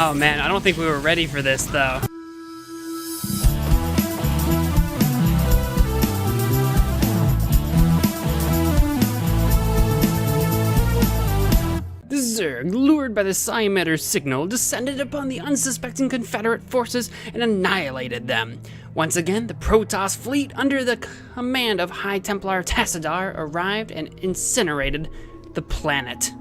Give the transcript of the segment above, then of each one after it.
Oh man, I don't think we were ready for this though. The Zerg, lured by the Psi-emitter signal, descended upon the unsuspecting Confederate forces and annihilated them. Once again, the Protoss fleet, under the command of High Templar Tassadar, arrived and incinerated the planet.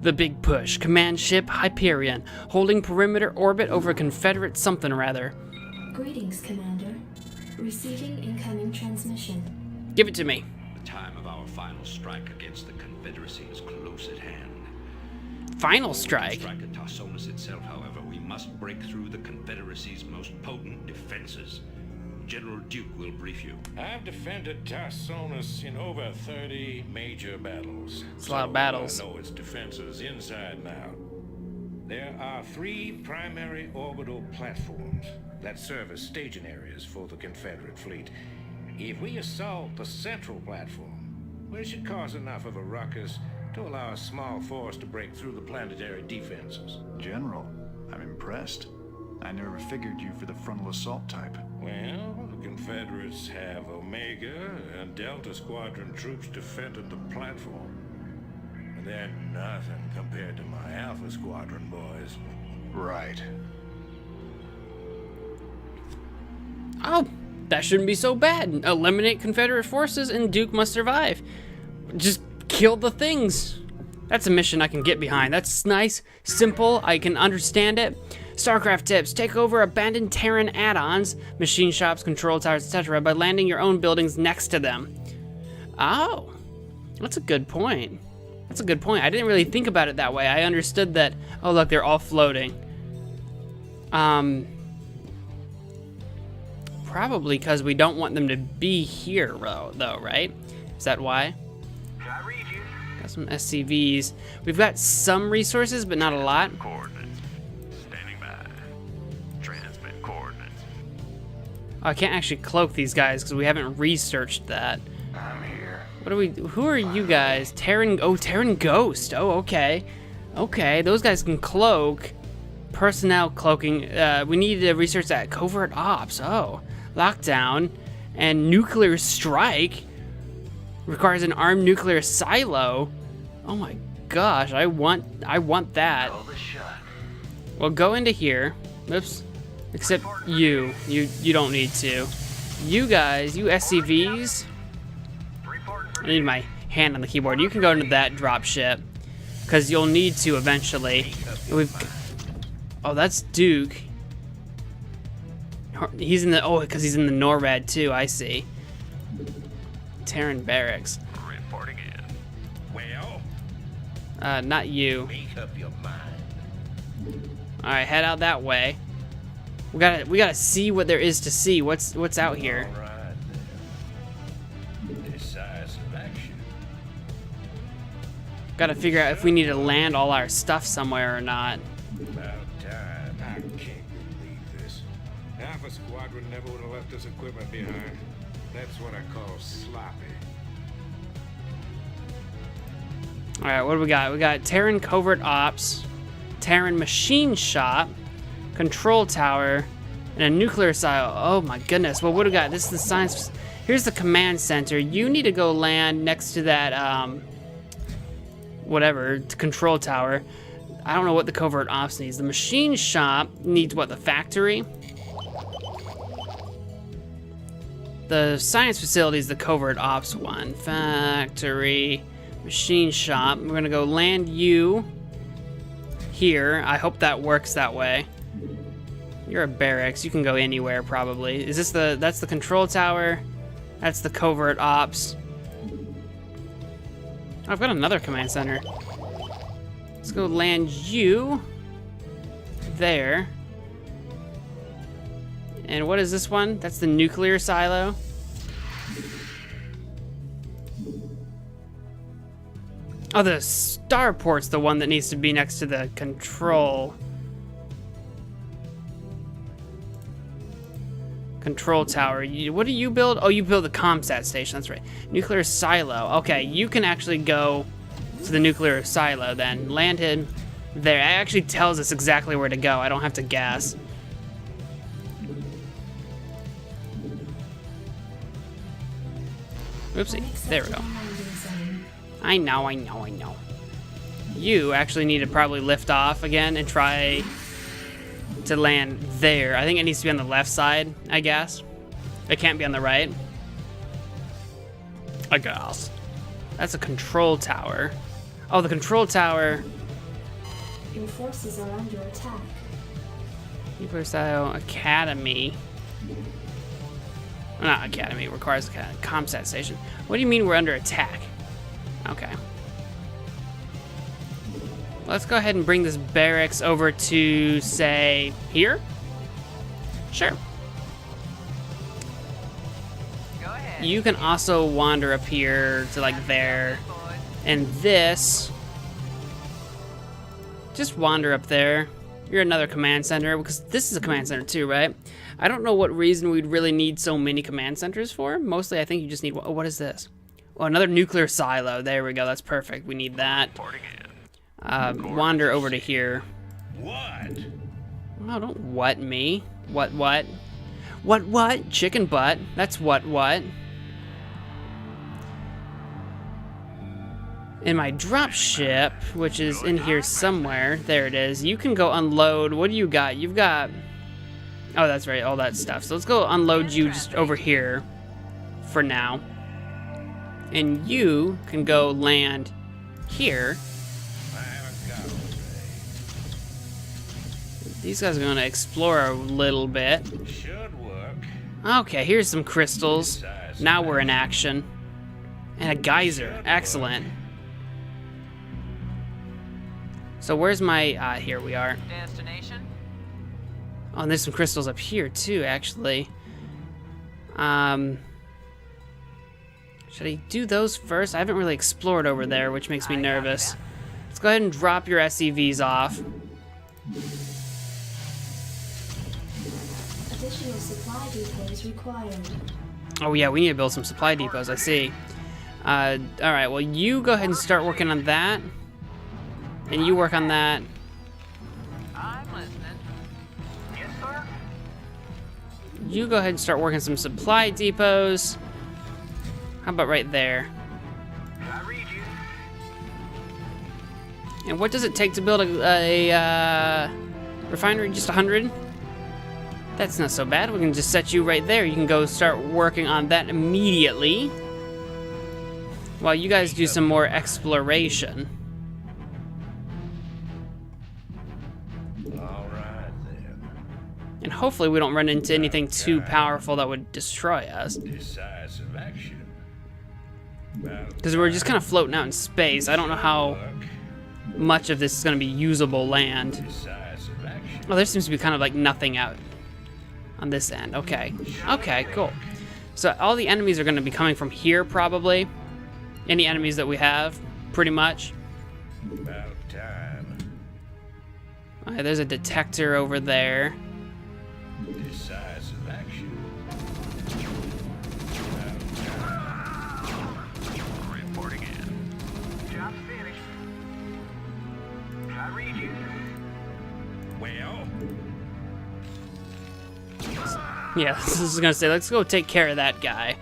The Big Push, command ship Hyperion, holding perimeter orbit over Confederate something or other. Greetings, Commander. Receiving incoming transmission. Give it to me. The time of our final strike against the Confederacy is close at hand. Final strike? To strike at Tarsonis itself, however, we must break through the Confederacy's most potent defenses. General Duke will brief you. I've defended Tarsonis in over 30 major battles. It's a lot of battles. I know its defenses inside and out. There are 3 primary orbital platforms that serve as staging areas for the Confederate fleet. If we assault the central platform, we should cause enough of a ruckus to allow a small force to break through the planetary defenses. General, I'm impressed. I never figured you for the frontal assault type. Well, the Confederates have Omega and Delta Squadron troops defending the platform. And they're nothing compared to my Alpha Squadron boys. Right. Oh, that shouldn't be so bad. Eliminate Confederate forces and Duke must survive. Just kill the things. That's a mission I can get behind. That's nice, simple, I can understand it. StarCraft tips: take over abandoned Terran add-ons, machine shops, control towers, etc. by landing your own buildings next to them. Oh, that's a good point. That's a good point. I didn't really think about it that way. I understood that, oh look, they're all floating. Probably because we don't want them to be here, though, right? Is that why? I read you. Got some SCVs. We've got some resources, but not a lot. Coordinates. Standing by. Transmit coordinates. Oh, I can't actually cloak these guys because we haven't researched that. I'm here. What are we? Who are you guys? Terran. Oh, Terran Ghost. Oh, okay. Okay, those guys can cloak. Personnel cloaking. We need to research that. Covert ops. Oh, lockdown and nuclear strike requires an armed nuclear silo. Oh my gosh, I want that. Call the shot. Well, go into here. Oops. Except you don't need to. You guys, you SCVs. I need my hand on the keyboard. You can go into that drop ship, because you'll need to eventually. Oh, that's Duke. He's in the, because he's in the NORAD too, I see. Terran Barracks. Reporting in. Well, Not you. make up your mind. Alright, head out that way. We gotta see what there is to see. What's out here? All right, then. Decisive action. Gotta figure out if we need to land all our stuff somewhere or not. About time. I can't believe this. Alpha Squadron never would have left this equipment behind. That's what I call sloppy. Alright, what do we got? We got Terran Covert Ops, Terran Machine Shop, Control Tower, and a nuclear silo. Oh my goodness. Well, what do we got? This is the science. Here's the command center. You need to go land next to that, whatever, control tower. I don't know what the Covert Ops needs. The Machine Shop needs what? The factory? The science facility is the Covert Ops one. Factory, Machine Shop. We're gonna go land you here. I hope that works that way. You're a barracks. You can go anywhere probably. Is this that's the control tower? That's the Covert Ops. I've got another command center. Let's go land you there. And what is this one? That's the nuclear silo. Oh, the starport's the one that needs to be next to the control tower. What do you build? Oh, you build the ComSat station. That's right. Nuclear silo. Okay, you can actually go to the nuclear silo then. Land him There, it actually tells us exactly where to go. I don't have to guess. Oopsie, there we go. I know. You actually need to probably lift off again and try to land there. I think it needs to be on the left side, I guess. It can't be on the right. I guess. That's a control tower. Oh, the control tower. Your forces are under attack. Nuclear Style Academy. Not Academy, requires a comsat station. What do you mean we're under attack? Okay. Let's go ahead and bring this barracks over to, say, here? Sure. Go ahead. You can also wander up here to, like, there. And this... just wander up there. You're another command center, because this is a command center too, right? I don't know what reason we'd really need so many command centers for. Mostly, I think you just need... oh, what is this? Oh, another nuclear silo. There we go. That's perfect. We need that. Reporting in. Wander over to here. What? Oh, don't what me. What? What? Chicken butt. That's what? In my dropship, which is in here somewhere, there it is, you can go unload. What do you got? You've got... oh, that's right, all that stuff. So let's go unload you just over here for now. And you can go land here. These guys are going to explore a little bit. Should work. Okay, here's some crystals. Now we're in action. And a geyser. Excellent. So where's my... here we are. Destination? Oh, and there's some crystals up here too, actually. Should I do those first? I haven't really explored over there, which makes me nervous. Let's go ahead and drop your SCVs off. Additional supply depots required. Oh yeah, we need to build some supply depots, I see. Alright, well you go ahead and start working on that. And you work on that. I'm listening. Yes, sir. You go ahead and start working some supply depots. How about right there? I read you. And what does it take to build a refinery? Just 100? That's not so bad. We can just set you right there. You can go start working on that immediately. While you guys do some more exploration. All right, then. And hopefully we don't run into anything too powerful that would destroy us. Decisive action. Because we're just kind of floating out in space. I don't know how much of this is going to be usable land. Decisive action. Oh, there seems to be kind of like nothing out on this end. Okay. Okay, cool. So all the enemies are going to be coming from here, probably. Any enemies that we have, pretty much. About time. Okay, there's a detector over there. Decisive action. Reporting in. Job's finished. I read you. Well, Yeah, this is going to say, let's go take care of that guy.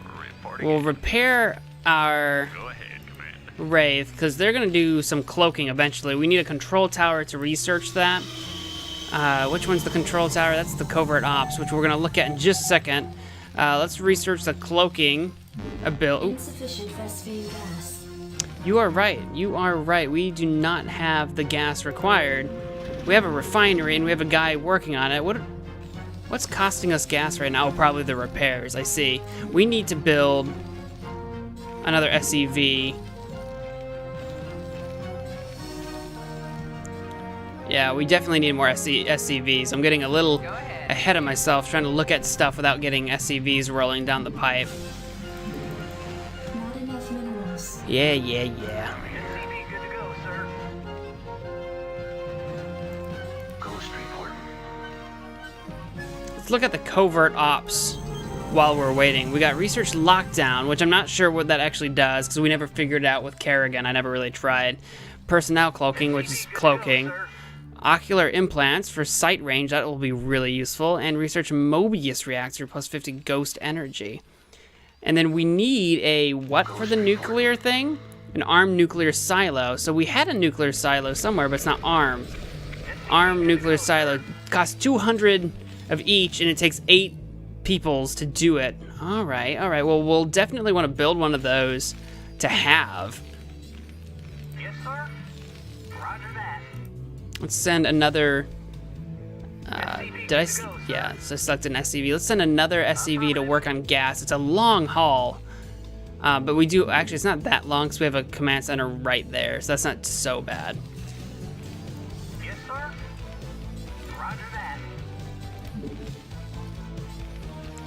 Reporting We'll in. repair our Go ahead, Commander. Wraith, because they're going to do some cloaking eventually. We need a control tower to research that. Which one's the control tower? That's the covert ops, which we're going to look at in just a second. Let's research the cloaking ability. Insufficient phosphine gas. You are right. You are right. We do not have the gas required. We have a refinery and we have a guy working on it. What's costing us gas right now? Oh, probably the repairs. I see. We need to build another SCV. Yeah, we definitely need more SCVs. I'm getting a little ahead of myself trying to look at stuff without getting SCVs rolling down the pipe. Not enough minerals. Yeah. SCV good to go, sir. Ghost report. Let's look at the covert ops while we're waiting. We got research lockdown, which I'm not sure what that actually does because we never figured it out with Kerrigan. I never really tried. personnel cloaking, which is cloaking. Ocular implants for sight range, that will be really useful. And research Mobius reactor, plus 50 ghost energy. And then we need a what for the nuclear thing? An armed nuclear silo. So we had a nuclear silo somewhere, but it's not armed. Armed nuclear silo costs 200 of each, and it takes 8 peoples to do it. All right. Well, we'll definitely want to build one of those to have. Yes, sir. Roger that. Let's send another. Yeah, so I selected an SCV. Let's send another SCV to work on gas. It's a long haul. But we do, actually, it's not that long because we have a command center right there. So that's not so bad. Yes, sir. Roger that.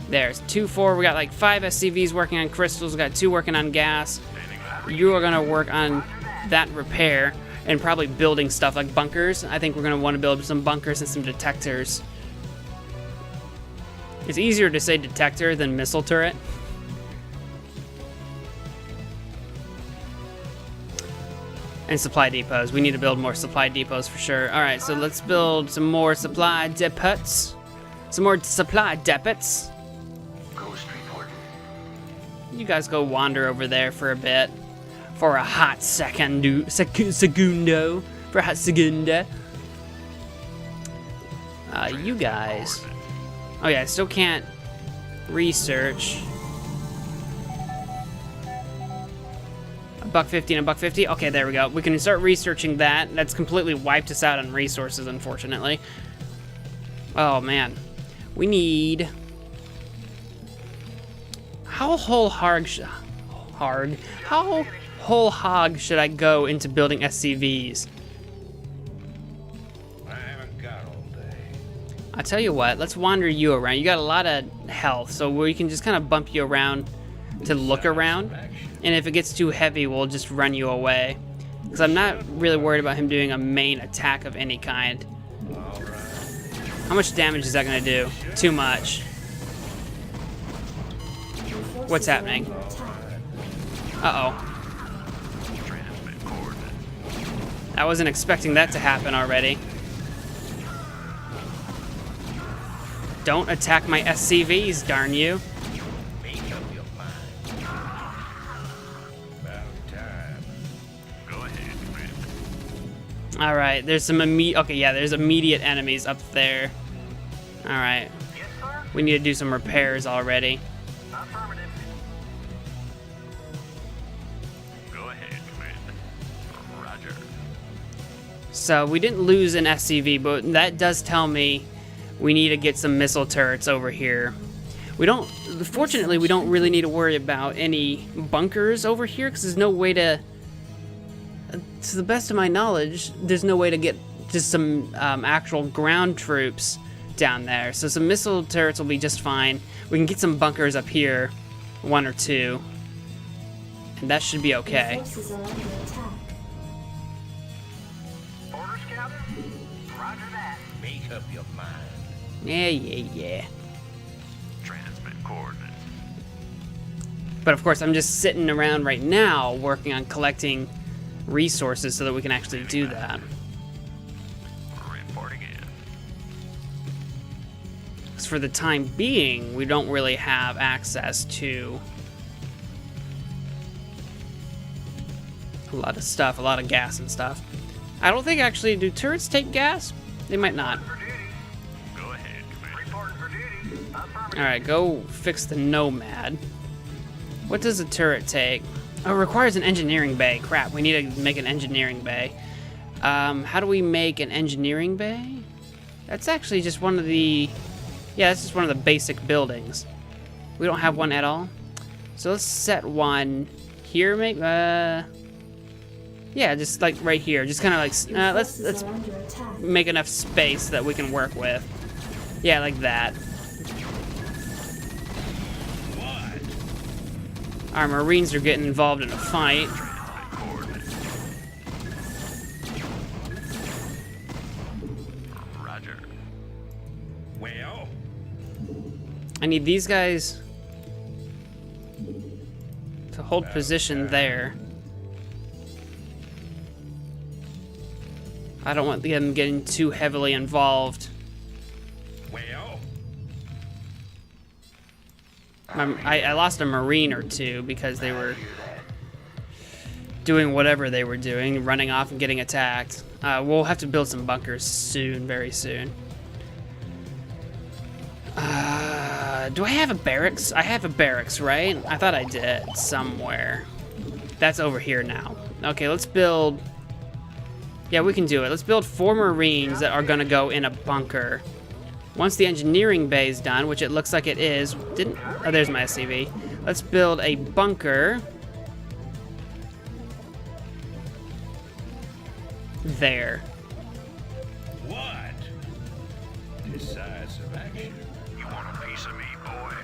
There's 2, 4. We got like 5 SCVs working on crystals. We got 2 working on gas. You are going to work on that repair and probably building stuff like bunkers. I think we're going to want to build some bunkers and some detectors. It's easier to say detector than missile turret. And supply depots. We need to build more supply depots for sure. All right, so let's build some more supply depots. Some more supply depots. Ghost reporting. You guys go wander over there for a bit. For a hot segundo. For a hot segunda. You guys. Oh yeah, I still can't research. $1.50 and $1.50. Okay, there we go. We can start researching that. That's completely wiped us out on resources, unfortunately. Oh man, we need. How whole hog should I go into building SCVs? I haven't got all day. I'll tell you what. Let's wander you around. You got a lot of health, so we can just kind of bump you around to look around. And if it gets too heavy, we'll just run you away. Because I'm not really worried about him doing a main attack of any kind. How much damage is that going to do? Too much. Your forces What's are happening? under attack. Uh-oh. Transmit coordinates. I wasn't expecting that to happen already. Don't attack my SCVs, darn you. Make up your mind. About time. Go ahead, Commander. All right, there's some okay, yeah, there's immediate enemies up there. All right, Yes, sir. we need to do some repairs already. Affirmative. Go ahead, Commander. Roger. So we didn't lose an SCV, but that does tell me we need to get some missile turrets over here. Fortunately, we don't really need to worry about any bunkers over here because there's no way to the best of my knowledge, there's no way to get just some actual ground troops down there. So some missile turrets will be just fine. We can get some bunkers up here, 1 or 2, and that should be okay. Your forces are under attack. Orders, Captain. Roger that. Make up your mind. Yeah. Transmit coordinates. But of course, I'm just sitting around right now working on collecting resources so that we can actually do that. Reporting in. 'Cause for the time being, we don't really have access to a lot of stuff, a lot of gas and stuff. I don't think actually, do turrets take gas? They might not. For duty. Go ahead, Commander. Reporting for duty. Affirmative. Alright, go fix the Nomad. What does a turret take? Oh, it requires an engineering bay. Crap, we need to make an engineering bay. How do we make an engineering bay? That's actually just one of the... Yeah, that's just one of the basic buildings. We don't have one at all. So let's set one here, maybe? Yeah, just like right here. Just kind of like... Your let's forces are under attack. make enough space that we can work with. Yeah, like that. Our Marines are getting involved in a fight. Transmit coordinates. Roger. Well, I need these guys to hold position there. I don't want them getting too heavily involved. Well, I lost a Marine or two because they were doing whatever they were doing, running off and getting attacked. We'll have to build some bunkers soon, very soon. Do I have a barracks? I have a barracks, right? I thought I did somewhere. That's over here now. Okay, let's build... Yeah, we can do it. Let's build 4 Marines that are gonna go in a bunker. Once the engineering bay is done, which it looks like it is, oh, there's my SCV. Let's build a bunker. There. what? Decisive action. You want a piece of me, boy?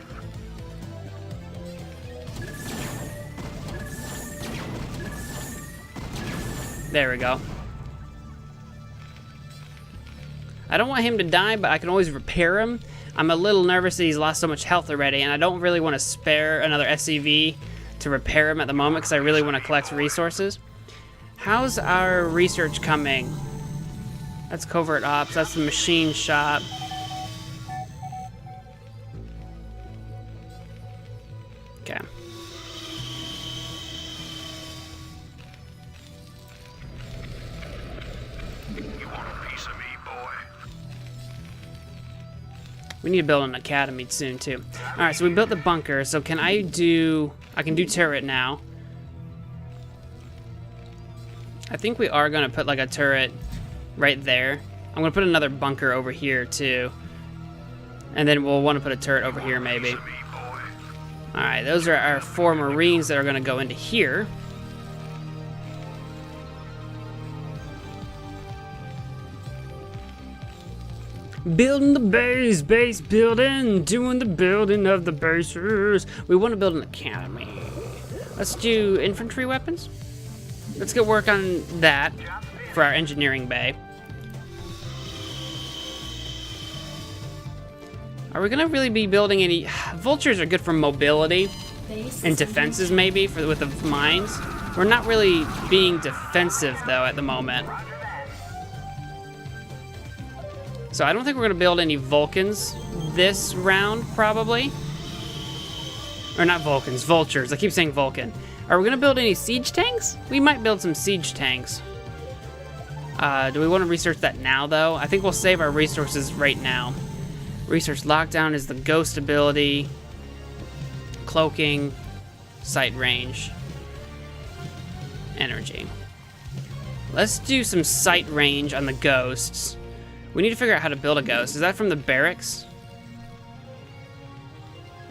There we go. I don't want him to die, but I can always repair him. I'm a little nervous that he's lost so much health already, and I don't really want to spare another SCV to repair him at the moment because I really want to collect resources. How's our research coming? That's covert ops. That's the machine shop. Okay. You want a piece of me, boy? We need to build an academy soon, too. Alright, so we built the bunker. So can I do... I can do turret now. I think we are going to put, like, a turret right there. I'm going to put another bunker over here, too. And then we'll want to put a turret over here, maybe. Piece of me, boy. Alright, those are our 4 Marines that are going to go into here. Building the base building, doing the building of the bases. We want to build an academy. Let's do infantry weapons. Let's get work on that for our engineering bay. Are we gonna really be building any? Vultures are good for mobility Base and is defenses, maybe with the mines. We're not really being defensive though at the moment. So I don't think we're gonna build any Vulcans this round, probably. Or not Vulcans, vultures. I keep saying Vulcan. Are we gonna build any siege tanks? We might build some siege tanks. Do we want to research that now, though? I think we'll save our resources right now. Research lockdown is the ghost ability. Cloaking. Sight range. Energy. Let's do some sight range on the ghosts. We need to figure out how to build a ghost. Is that from the barracks?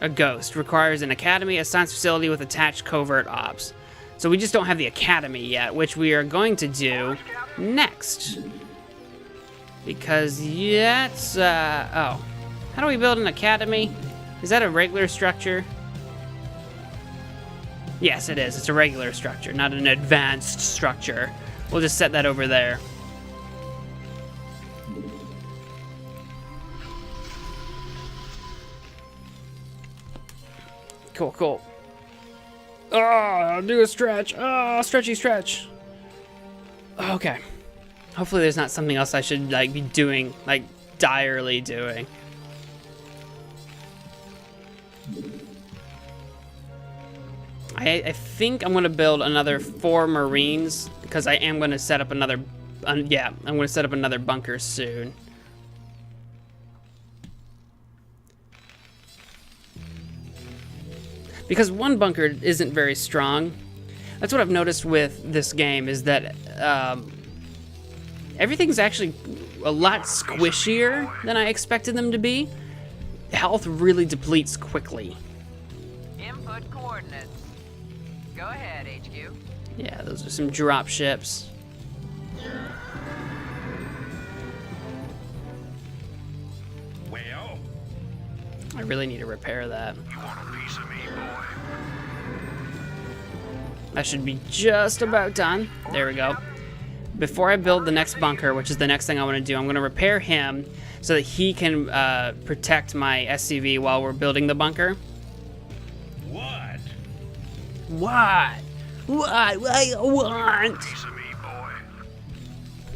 A ghost requires an academy, a science facility with attached covert ops. So we just don't have the academy yet, which we are going to do next. Because that's, oh. How do we build an academy? Is that a regular structure? Yes, it is. It's a regular structure, not an advanced structure. We'll just set that over there. Cool, cool. Oh, do a stretch. Oh, stretchy stretch. Okay. Hopefully there's not something else I should, like, be doing, like, direly doing. I think I'm going to build another 4 Marines, because I am going to set up another, yeah, I'm going to set up another bunker soon. Because one bunker isn't very strong. That's what I've noticed with this game, is that everything's actually a lot squishier than I expected them to be. Health really depletes quickly. Input coordinates. Go ahead, HQ. Yeah, those are some drop ships. Well, I really need to repair that. You want a piece of me, boy? That should be just about done. There we go. Before I build the next bunker, which is the next thing I want to do, I'm going to repair him so that he can protect my SCV while we're building the bunker. what? What? What? I want? Piece of me, boy.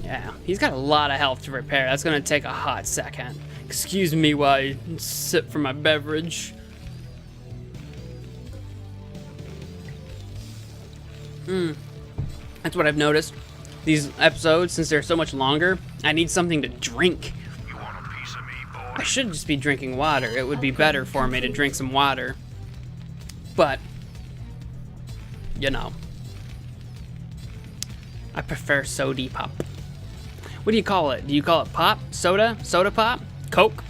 Yeah, he's got a lot of health to repair. That's gonna take a hot second. Excuse me while I sip from my beverage. That's what I've noticed. These episodes, since they're so much longer, I need something to drink. You want a piece of me, boy? I should just be drinking water. It would be better for me to drink some water. But, you know, I prefer soda pop. What do you call it? Do you call it pop? Soda? Soda pop? Coke?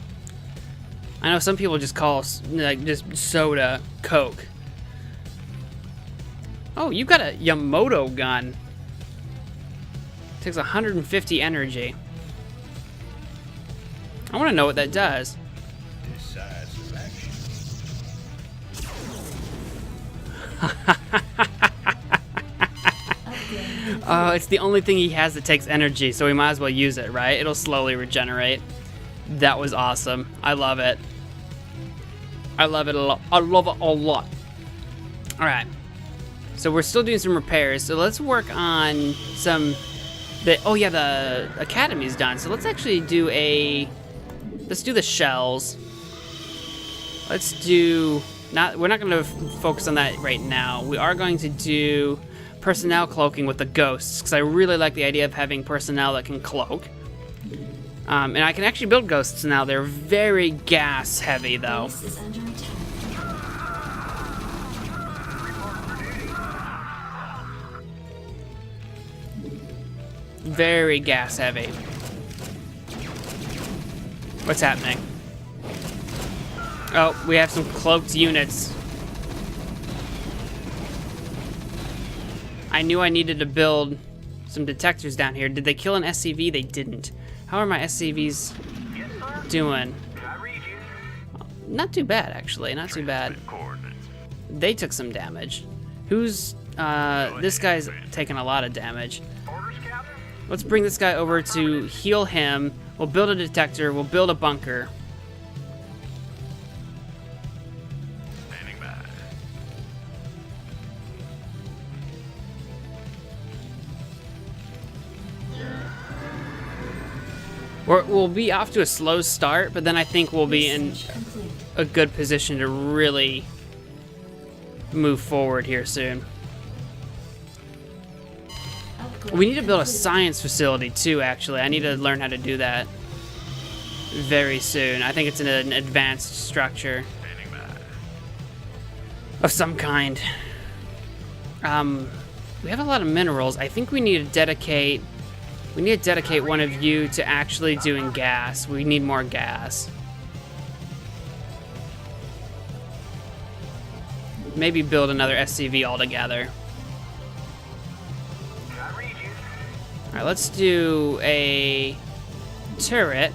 I know some people just call like just soda Coke. Oh, you got a Yamato gun. Takes 150 energy. I want to know what that does. Decisive action. Oh, it's the only thing he has that takes energy, so we might as well use it, right? It'll slowly regenerate. That was awesome. I love it. I love it a lot. I love it a lot. Alright. So we're still doing some repairs, so let's work on some... Oh yeah, the academy's done, so let's actually do a... Let's do the shells. Let's do... We're not going to focus on that right now. We are going to do personnel cloaking with the ghosts, because I really like the idea of having personnel that can cloak. And I can actually build ghosts now. They're very gas heavy, though. Base is under attack. Very gas heavy. What's happening? Oh, we have some cloaked units. I knew I needed to build some detectors down here. Did they kill an SCV? They didn't. How are my SCVs Yes, sir. doing? Can I read you? Not too bad, actually. Not too bad. Coordinates. They took some damage. Who's, this guy's taking a lot of damage. Orders, Captain? Let's bring this guy over to heal him. We'll build a detector. We'll build a bunker. Standing by. We'll be off to a slow start, but then I think we'll be in Research complete. a good position to really move forward here soon. Upgrade We need to build a complete. science facility too, actually. I need to learn how to do that very soon. I think it's in an advanced structure Standing by. of some kind. We have a lot of minerals. I think we need to dedicate one of you to actually doing gas. We need more gas. Maybe build another SCV altogether. Can I read you? Alright, let's do a turret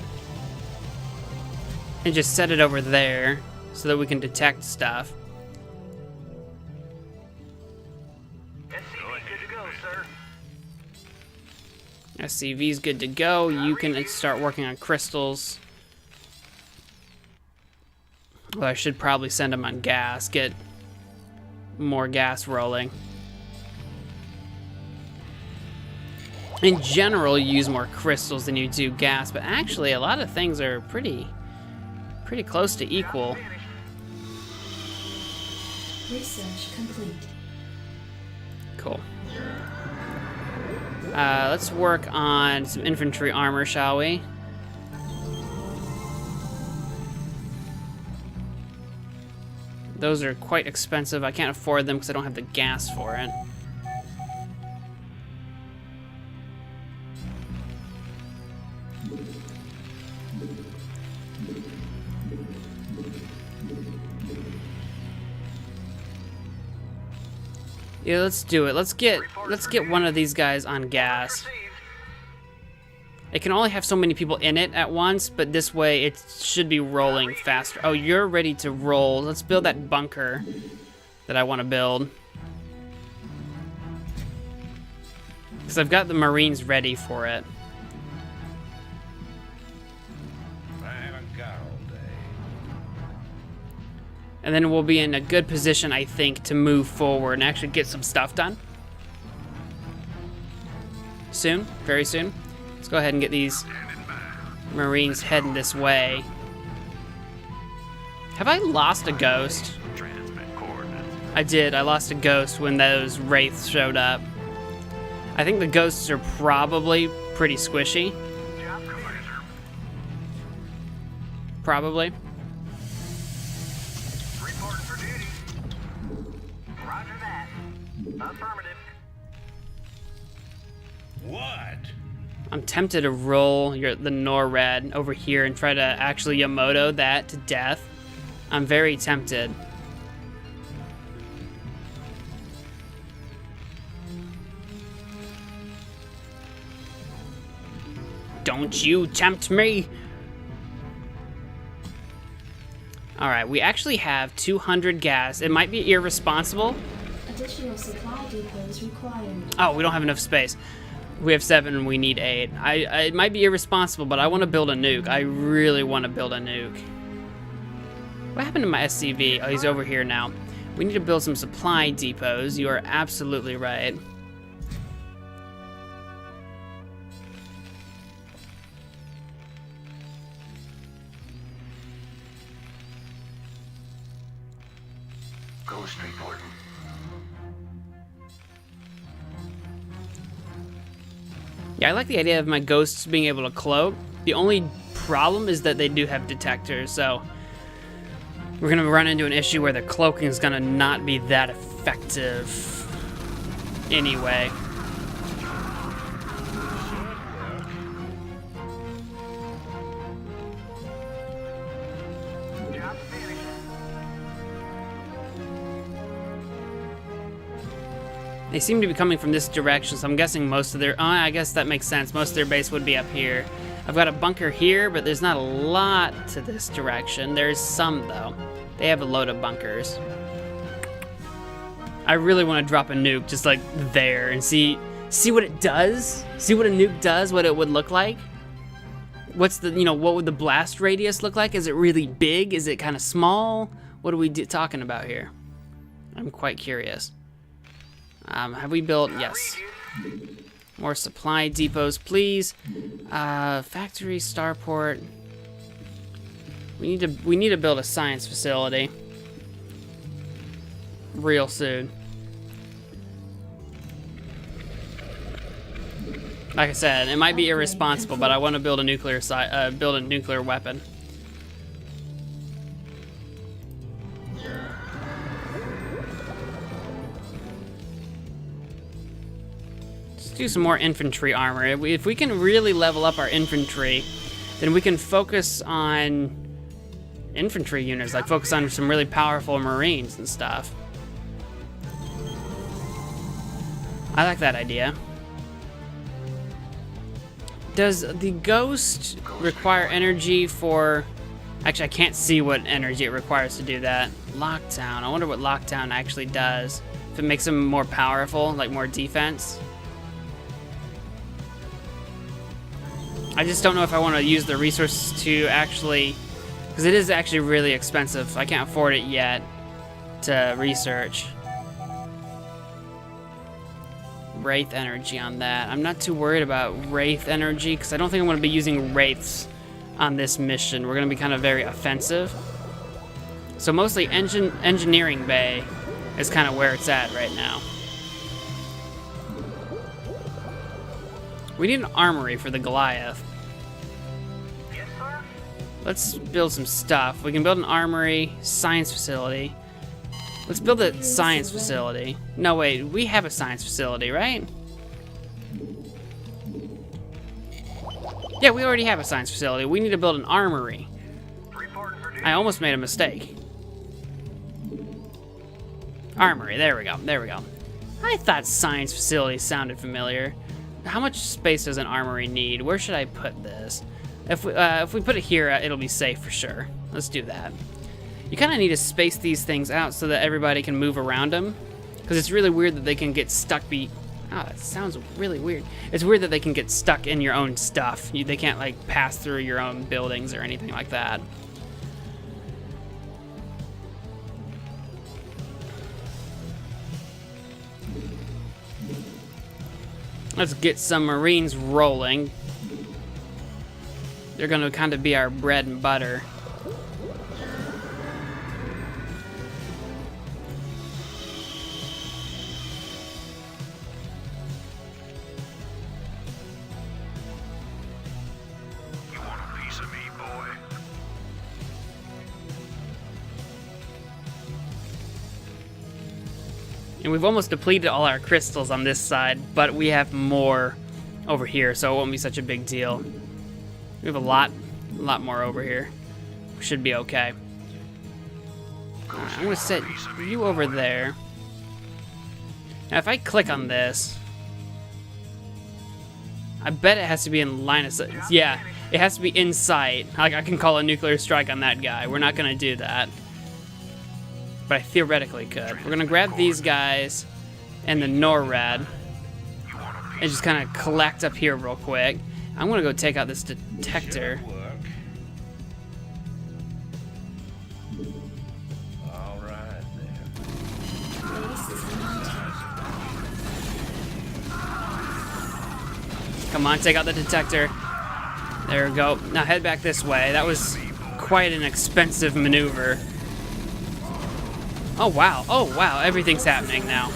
and just set it over there so that we can detect stuff. SCV good to go, sir. SCV's good to go. You can start working on crystals. Well, I should probably send them on gas. Get more gas rolling. In general, you use more crystals than you do gas, but actually a lot of things are pretty close to equal. Research complete. Cool. Let's work on some infantry armor, shall we? Those are quite expensive. I can't afford them because I don't have the gas for it. Yeah, let's do it. Let's get one of these guys on gas. Received. It can only have so many people in it at once, but this way it should be rolling faster. Oh, you're ready to roll. Let's build that bunker that I want to build. Because I've got the Marines ready for it. I haven't got all day. And then we'll be in a good position, I think, to move forward and actually get some stuff done. Soon, very soon. Let's go ahead and get these Marines heading this way. Have I lost a ghost? Transmit coordinates. I did. I lost a ghost when those wraiths showed up. I think the ghosts are probably pretty squishy. Job completed. Probably. Reporting for duty. Roger that. Affirmative. What? I'm tempted to roll the NORAD over here and try to actually Yamoto that to death. I'm very tempted. Don't you tempt me! Alright, we actually have 200 gas. It might be irresponsible. Additional supply depots required. Oh, we don't have enough space. We have 7 and we need 8. It might be irresponsible, but I want to build a nuke. I really want to build a nuke. What happened to my SCV? Oh, he's over here now. We need to build some supply depots. You are absolutely right. Ghost reporting. Yeah, I like the idea of my ghosts being able to cloak. The only problem is that they do have detectors, so we're gonna run into an issue where the cloaking is gonna not be that effective anyway. Job finished. They seem to be coming from this direction, so I'm guessing most of their... I guess that makes sense. Most of their base would be up here. I've got a bunker here, but there's not a lot to this direction. There's some, though. They have a load of bunkers. I really want to drop a nuke just, like, there and see what it does. See what a nuke does, what it would look like. What's the, what would the blast radius look like? Is it really big? Is it kind of small? What are we talking about here? I'm quite curious. Have we built? Yes. More supply depots, please. Factory, starport. We need to build a science facility real soon. Like I said, it might be irresponsible, but I want to build a nuclear weapon. Do some more infantry armor. If we can really level up our infantry, then we can focus on infantry units, like focus on some really powerful Marines and stuff. I like that idea. Does the Ghost require energy for... Actually, I can't see what energy it requires to do that. Lockdown. I wonder what Lockdown actually does. If it makes them more powerful, like more defense. I just don't know if I want to use the resources to actually, because it is actually really expensive. I can't afford it yet to research. Wraith energy on that. I'm not too worried about Wraith energy because I don't think I'm going to be using Wraiths on this mission. We're going to be kind of very offensive. So mostly engineering bay is kind of where it's at right now. We need an armory for the Goliath. Yes, sir. Let's build some stuff. We can build an armory, science facility. Let's build a science facility. No, wait, we have a science facility, right? Yeah, we already have a science facility. We need to build an armory. Reporting for duty. I almost made a mistake. Armory, there we go, there we go. I thought science facility sounded familiar. How much space does an armory need? Where should I put this? If we put it here, it'll be safe for sure. Let's do that. You kind of need to space these things out so that everybody can move around them. Because it's really weird that they can get stuck Oh, that sounds really weird. It's weird that they can get stuck in your own stuff. They can't, like, pass through your own buildings or anything like that. Let's get some Marines rolling. They're gonna kind of be our bread and butter. You want a piece of me, boy? And we've almost depleted all our crystals on this side, but we have more over here, so it won't be such a big deal. We have a lot more over here. We should be okay. I'm gonna set you over there. Now, if I click on this, I bet it has to be in line of sight. Yeah, it has to be in sight. Like, I can call a nuclear strike on that guy. We're not gonna do that. But I theoretically could. We're gonna grab these guys and the NORAD and just kind of collect up here real quick. I'm gonna go take out this detector. Should work. All right, then. Base is mounted. Come on, take out the detector. There we go. Now head back this way. That was quite an expensive maneuver. Oh wow, oh wow, everything's happening now.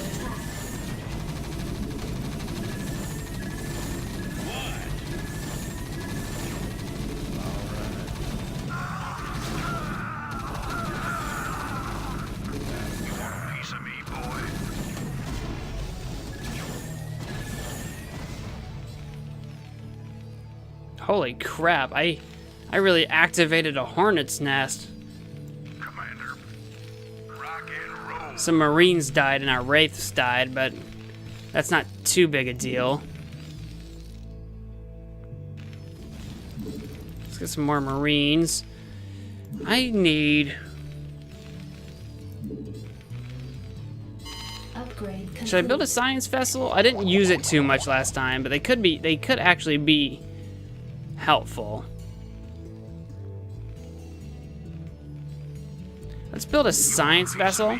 Piece of me, boy. Holy crap, I really activated a hornet's nest. Commander. Rock and roll. Some Marines died and our Wraiths died, but that's not too big a deal. Let's get some more Marines. I need... Upgrade complete. Should I build a science vessel? I didn't use it too much last time, but they could actually be helpful. Let's build a science vessel.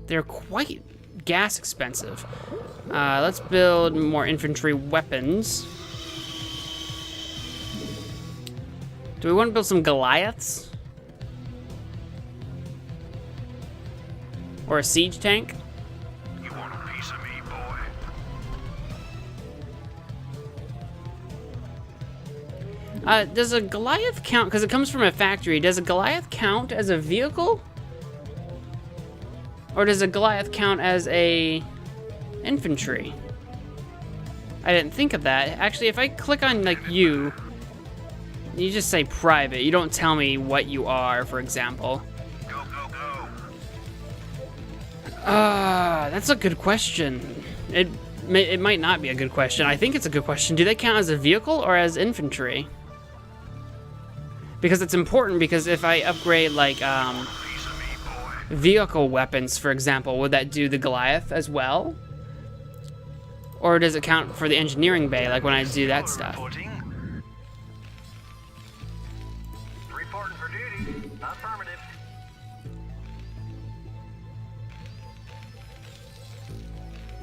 They're quite gas expensive. Let's build more infantry weapons. Do we want to build some Goliaths? Or a siege tank? You want a piece of me, boy? Does a Goliath count? Because it comes from a factory. Does a Goliath count as a vehicle? Or does a Goliath count as a infantry? I didn't think of that. Actually, if I click on, like, you just say private. You don't tell me what you are, for example. Go, go, go. That's a good question. It might not be a good question. I think it's a good question. Do they count as a vehicle or as infantry? Because it's important, because if I upgrade, like, Piece of me, boy. vehicle weapons, for example, would that do the Goliath as well? Or does it count for the engineering bay, like when I do that stuff? Reporting. Reporting for duty. Affirmative.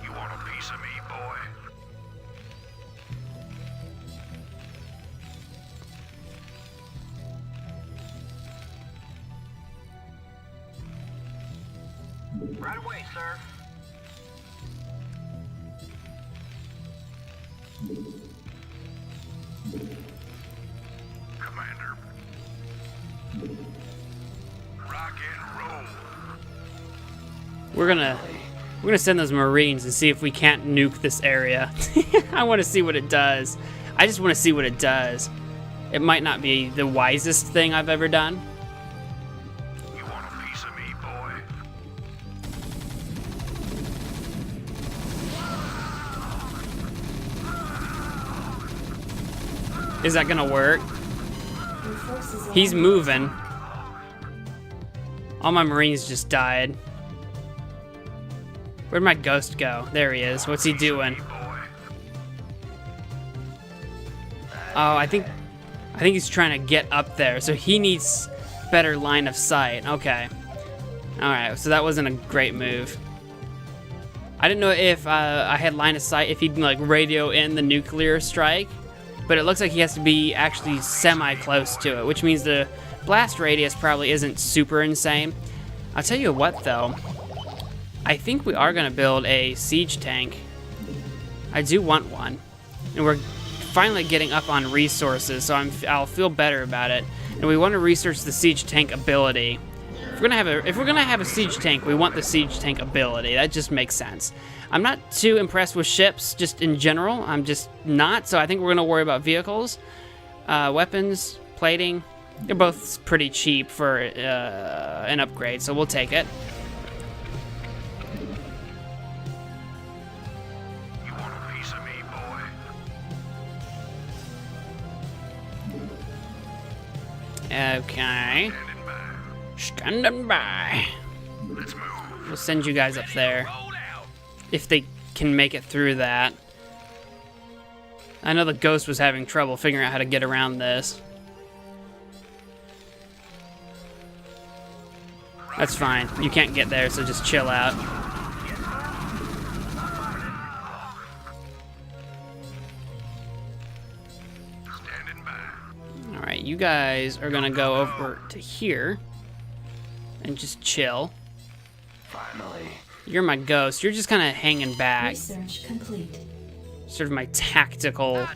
You want a piece of me, boy? Right away, sir. Commander. Rock and roll. We're gonna send those Marines and see if we can't nuke this area. I want to see what it does. I just want to see what it does. It might not be the wisest thing I've ever done. You want a piece of me, boy? Is that gonna work? Your forces are He's moving. All my Marines just died. Where'd my ghost go? There he is. What's he doing? Boy. Oh, I think he's trying to get up there, so he needs better line of sight. Okay. Alright, so that wasn't a great move. I didn't know if I had line of sight, if he'd like radio in the nuclear strike, but it looks like he has to be actually semi-close to it, which means the blast radius probably isn't super insane. I'll tell you what, though. I think we are going to build a siege tank. I do want one. And we're finally getting up on resources, so I'll feel better about it. And we want to research the siege tank ability. If we're gonna have a siege tank, we want the siege tank ability. That just makes sense. I'm not too impressed with ships, just in general. I'm just not. So I think we're gonna worry about vehicles, weapons, plating. They're both pretty cheap for an upgrade, so we'll take it. You want a piece of me, boy? Okay. Standing by. Let's move. We'll send you guys up there. If they can make it through that. I know the ghost was having trouble figuring out how to get around this. That's fine. You can't get there, so just chill out. Standing by. Alright, you guys are gonna go over to here and just chill. Finally. You're my ghost. You're just kind of hanging back. Research complete. Sort of my tactical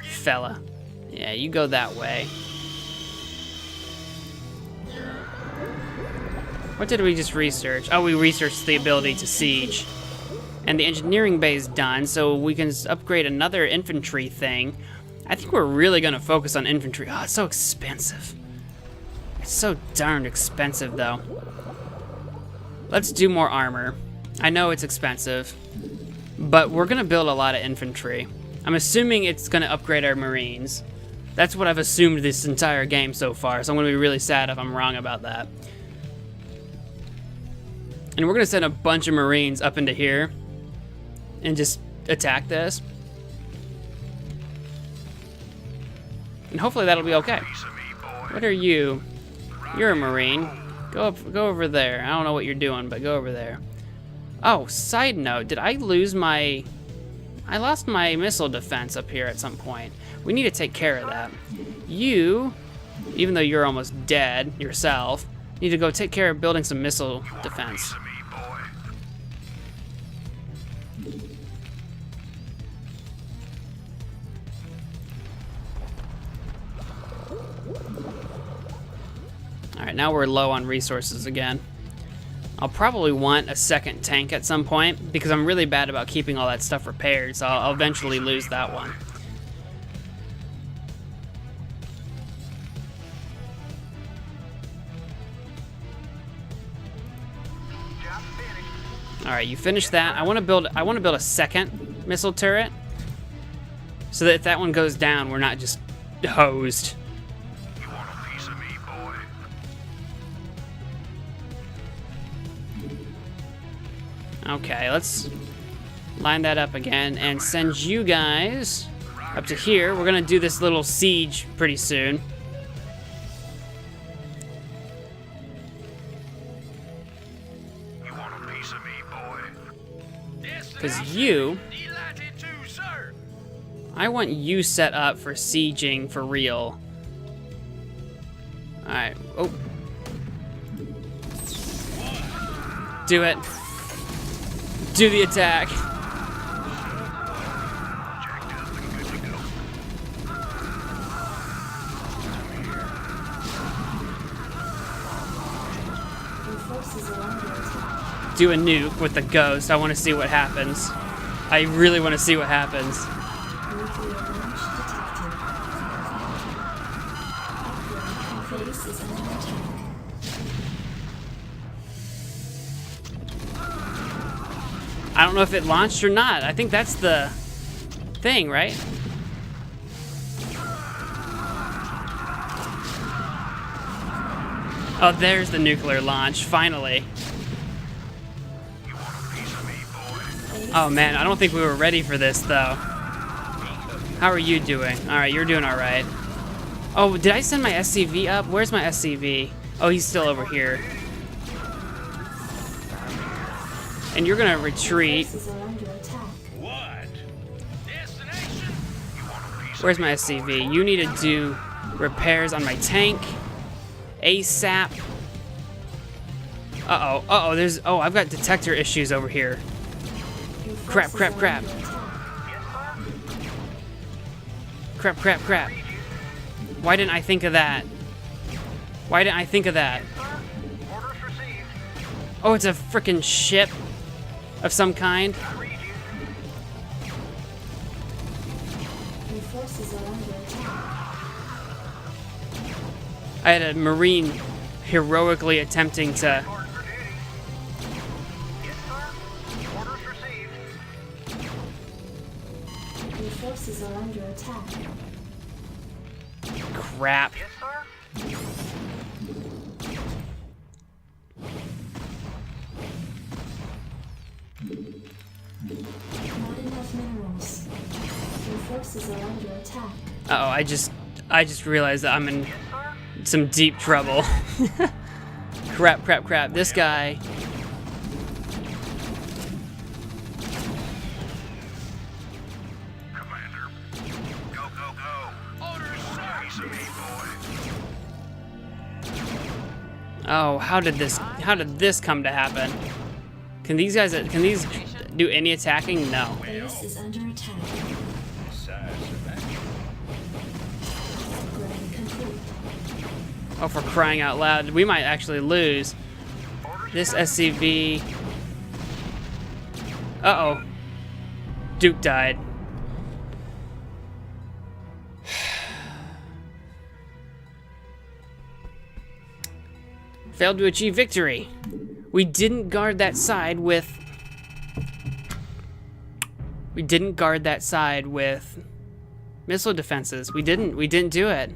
fella. Yeah, you go that way. What did we just research? Oh, we researched the ability to siege. And the engineering bay is done, so we can upgrade another infantry thing. I think we're really going to focus on infantry. Oh, it's so expensive. It's so darned expensive, though. Let's do more armor. I know it's expensive, but we're going to build a lot of infantry. I'm assuming it's going to upgrade our marines. That's what I've assumed this entire game so far, so I'm going to be really sad if I'm wrong about that. And we're going to send a bunch of marines up into here and just attack this. And hopefully that'll be okay. What are you? You're a marine. Go over there. I don't know what you're doing, but go over there. Oh, side note, did I lose my... I lost my missile defense up here at some point. We need to take care of that. You, even though you're almost dead yourself, need to go take care of building some missile defense. Alright, now we're low on resources again. I'll probably want a second tank at some point, because I'm really bad about keeping all that stuff repaired, so I'll eventually lose that one. Alright, you finished that. I want to build a second missile turret, so that if that one goes down, we're not just hosed. Okay, let's line that up again and send you guys up to here. We're gonna do this little siege pretty soon. You want a piece of me, boy? Because you... I want you set up for sieging for real. Alright, oh. Do it. Do the attack. Do a nuke with the ghost. I want to see what happens. I really want to see what happens. Nuclear launch detected. Base is under attack. I don't know if it launched or not. I think that's the thing, right? Oh, there's the nuclear launch, finally. Oh man, I don't think we were ready for this though. How are you doing? Alright, you're doing alright. Oh, did I send my SCV up? Where's my SCV? Oh, he's still over here. And you're gonna retreat. What? Destination? You want a piece Where's my SCV? You need to do repairs on my tank. ASAP. Uh-oh, uh-oh, there's... Oh, I've got detector issues over here. Crap, crap, crap. Crap, crap, crap. Why didn't I think of that? Why didn't I think of that? Oh, it's a frickin' ship of some kind. Your forces are under attack. I had a Marine heroically attempting to... Your forces are under attack. Crap. Not enough minerals. Your forces are under attack. Uh-oh, I just realized that I'm in some deep trouble. Crap, crap, crap. This guy... Commander. Go, go, go. Orders, sir. Piece of me, boy. Oh, how did this come to happen? Can these do any attacking? No. Base is under attack. Besides that, Upgrade complete. Oh, for crying out loud. We might actually lose. This SCV... Uh-oh. Duke died. Failed to achieve victory. We didn't guard that side with... We didn't guard that side with missile defenses. We didn't do it.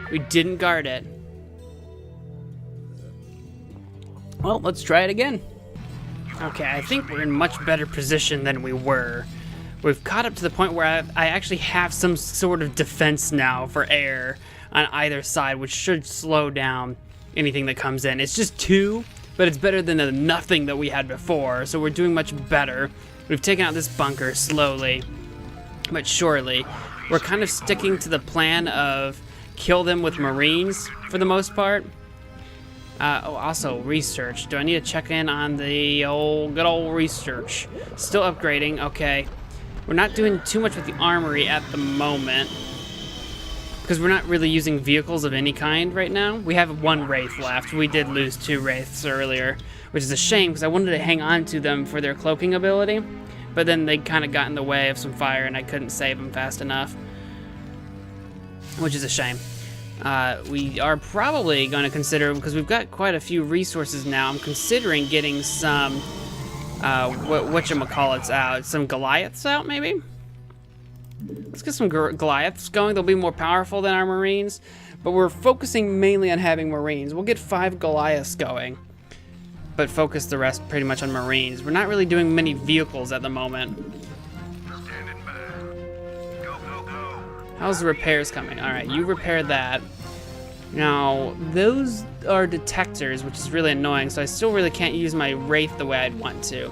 We didn't guard it. Well, let's try it again. Okay, I think we're in much better position than we were. We've caught up to the point where I actually have some sort of defense now for air on either side, which should slow down anything that comes in. It's just 2, but it's better than the nothing that we had before, so we're doing much better. We've taken out this bunker slowly, but surely. We're kind of sticking to the plan of kill them with Marines for the most part. Oh, also research. Do I need to check in on the good old research? Still upgrading, okay. We're not doing too much with the armory at the moment, because we're not really using vehicles of any kind right now. We have 1 Wraith left. We did lose 2 Wraiths earlier, which is a shame because I wanted to hang on to them for their cloaking ability, but then they kind of got in the way of some fire and I couldn't save them fast enough, which is a shame. We are probably going to consider, because we've got quite a few resources now, I'm considering getting some, whatchamacallits out, some Goliaths out maybe? Let's get some Goliaths going. They'll be more powerful than our Marines, but we're focusing mainly on having Marines. We'll get 5 Goliaths going, but focus the rest pretty much on Marines. We're not really doing many vehicles at the moment. Standing by. Go, go, go. How's the repairs coming? Alright, you repair that. Now, those are detectors, which is really annoying, so I still really can't use my Wraith the way I'd want to.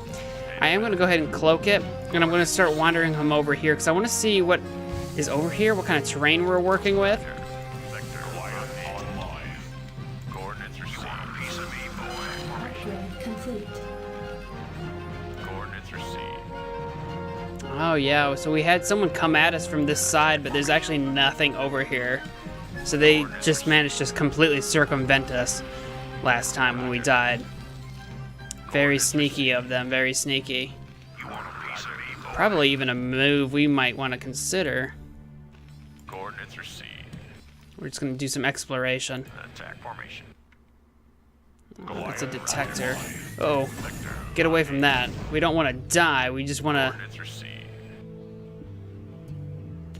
I am going to go ahead and cloak it, and I'm going to start wandering him over here, because I want to see what is over here, what kind of terrain we're working with. Sector Wyatt online. Coordinates received. Piece of me, boy. Upgrade complete. Coordinates received. Oh yeah, so we had someone come at us from this side, but there's actually nothing over here. So they just managed to completely circumvent us last time when we died. Very sneaky of them, very sneaky. You want a piece of me, boy? Probably even a move we might want to consider. Coordinates received. We're just going to do some exploration. Attack formation. Oh, that's a detector. Oh, get away from that. We don't want to die, we just want to... Coordinates received.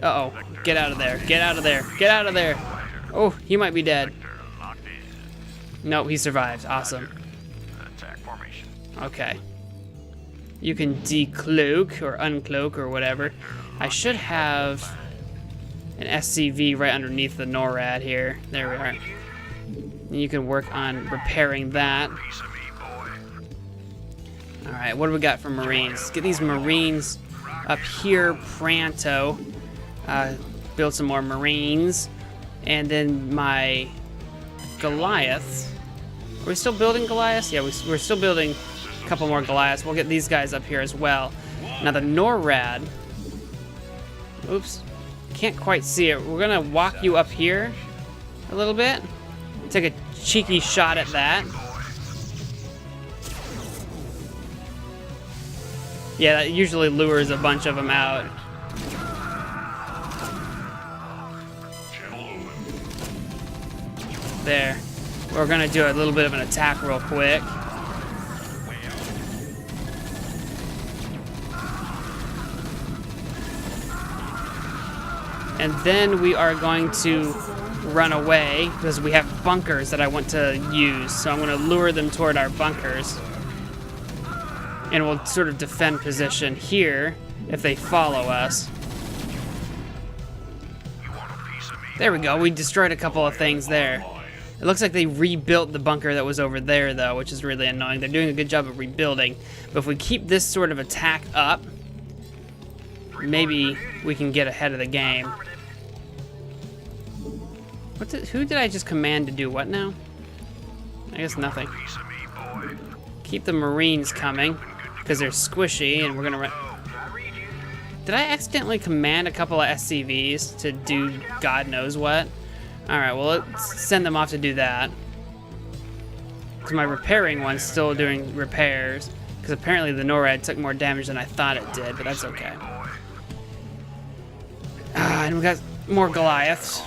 Uh-oh, get out of there, get out of there, get out of there! Oh, he might be dead. Sector locked in. No, he survived, awesome. Attack formation. Okay. You can decloak or uncloak or whatever. I should have an SCV right underneath the NORAD here. There we are. And you can work on repairing that. Piece of me, boy. Alright, what do we got for Marines? Let's get these Marines up here, pronto. build some more Marines, and then my Goliath. Are we still building Goliaths? Yeah, we're still building a couple more Goliaths. We'll get these guys up here as well. Now the NORAD. Oops. Can't quite see it. We're gonna walk you up here a little bit. Take a cheeky shot at that. Yeah, that usually lures a bunch of them out. There. We're gonna do a little bit of an attack real quick. And then we are going to run away because we have bunkers that I want to use. So I'm gonna lure them toward our bunkers. And we'll sort of defend position here if they follow us. There we go, we destroyed a couple of things there. It looks like they rebuilt the bunker that was over there though, which is really annoying. They're doing a good job of rebuilding. But if we keep this sort of attack up, maybe we can get ahead of the game. Who did I just command to do what now? I guess nothing. Keep the Marines coming, because they're squishy and we're gonna run. Did I accidentally command a couple of SCVs to do God knows what? Alright, well let's send them off to do that. Because my repairing one's still doing repairs. Because apparently the NORAD took more damage than I thought it did, but that's okay. And we got more Goliaths.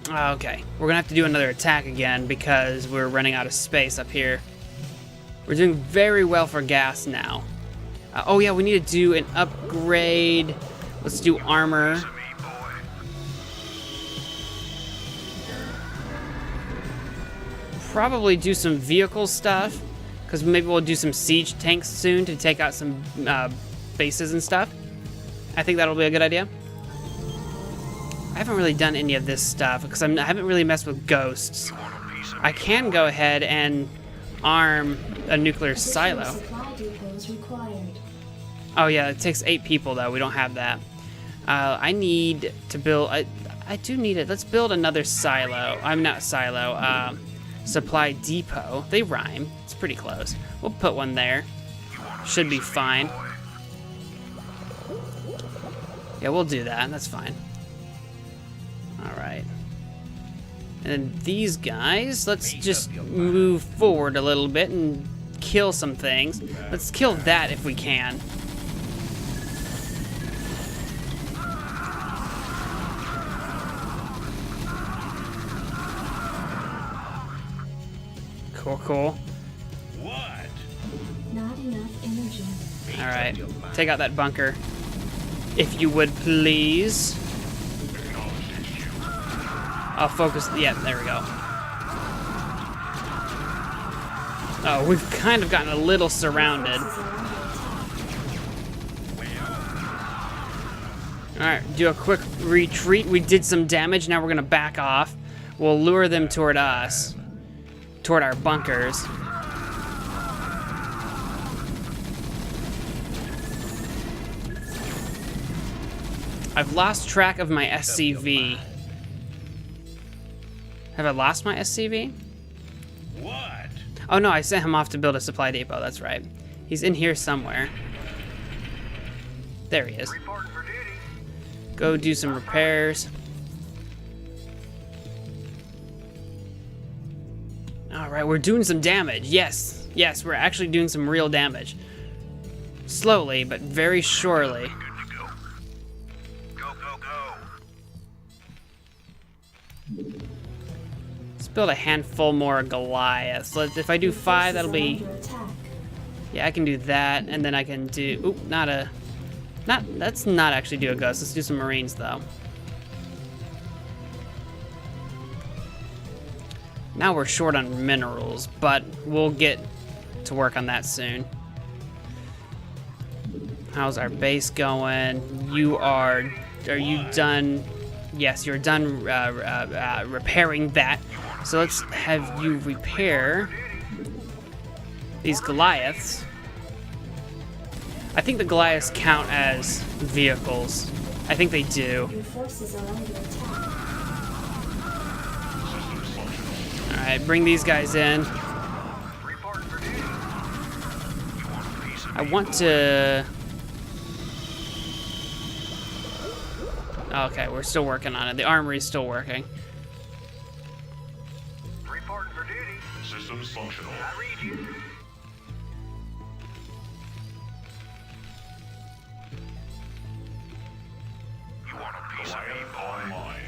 Okay, we're gonna have to do another attack again because we're running out of space up here. We're doing very well for gas now. Oh yeah, we need to do an upgrade. Let's do armor. Probably do some vehicle stuff, because maybe we'll do some siege tanks soon to take out some bases and stuff. I think that'll be a good idea. I haven't really done any of this stuff because I haven't really messed with ghosts. I can go ahead and arm a nuclear silo. Oh yeah, it takes 8 people though. We don't have that. I need to build. I do need it. Let's build another silo. I'm not silo. Supply depot. They rhyme. It's pretty close. We'll put one there. Should be fine. Yeah, we'll do that. That's fine. Alright. And then these guys, let's just move forward a little bit and kill some things. Let's kill that if we can. Cool, cool. What? Not enough energy. Alright. Take out that bunker. If you would, please. I'll focus. Yeah, there we go. Oh, we've kind of gotten a little surrounded. Alright, do a quick retreat. We did some damage. Now we're going to back off. We'll lure them toward us. Toward our bunkers. I've lost track of my SCV. Have I lost my SCV? What? Oh no, I sent him off to build a supply depot, that's right. He's in here somewhere. There he is. Go do some repairs. Alright, we're doing some damage. Yes, yes, we're actually doing some real damage. Slowly, but very surely. Let's build a handful more Goliaths. If I do 5, that'll be... Yeah, I can do that, and then I can do... Oop, let's not actually do a ghost. Let's do some Marines, though. Now we're short on minerals, but we'll get to work on that soon. How's our base going? Are you done? Yes, you're done repairing that. So let's have you repair these Goliaths. I think the Goliaths count as vehicles. I think they do. Your forces are under attack. Alright, bring these guys in. Reporting for duty. I want to... Okay, we're still working on it. The armory's still working. Reporting for duty. Systems functional. I read you. You want a piece of me, online.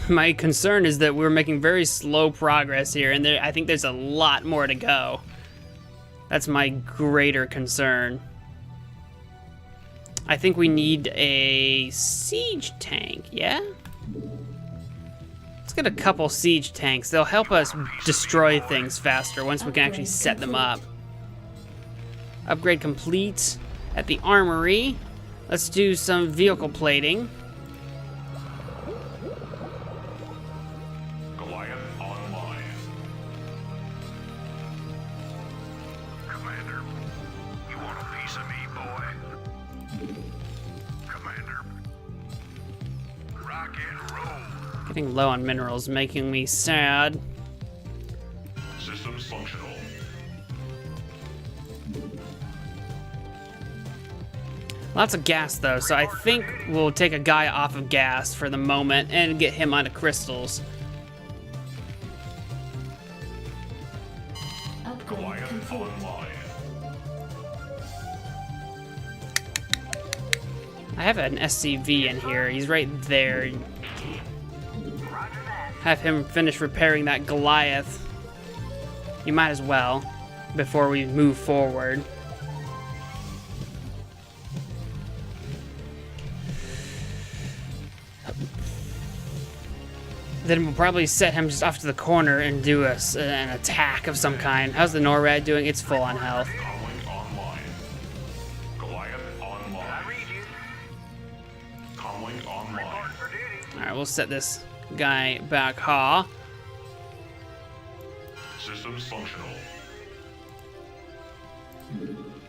My concern is that we're making very slow progress here, and I think there's a lot more to go. That's my greater concern. I think we need a siege tank, yeah? Let's get a couple siege tanks. They'll help us destroy things faster once we can actually set them up. Upgrade complete at the armory. Let's do some vehicle plating. Goliath online. Commander, you want a piece of me, boy? Commander. Rock and roll. Getting low on minerals, making me sad. Systems functional. Lots of gas though, so I think we'll take a guy off of gas for the moment and get him onto crystals. Upgrade Goliath complete. online. I have an SCV in here. He's right there. Roger that. Have him finish repairing that Goliath. You might as well, before we move forward. Then we'll probably set him just off to the corner and do an attack of some kind. How's the NORAD doing? It's full on health. Comlink online. Goliath I online. read you. Comlink online. Reporting for duty. Alright, we'll set this guy back. Ha. Systems functional.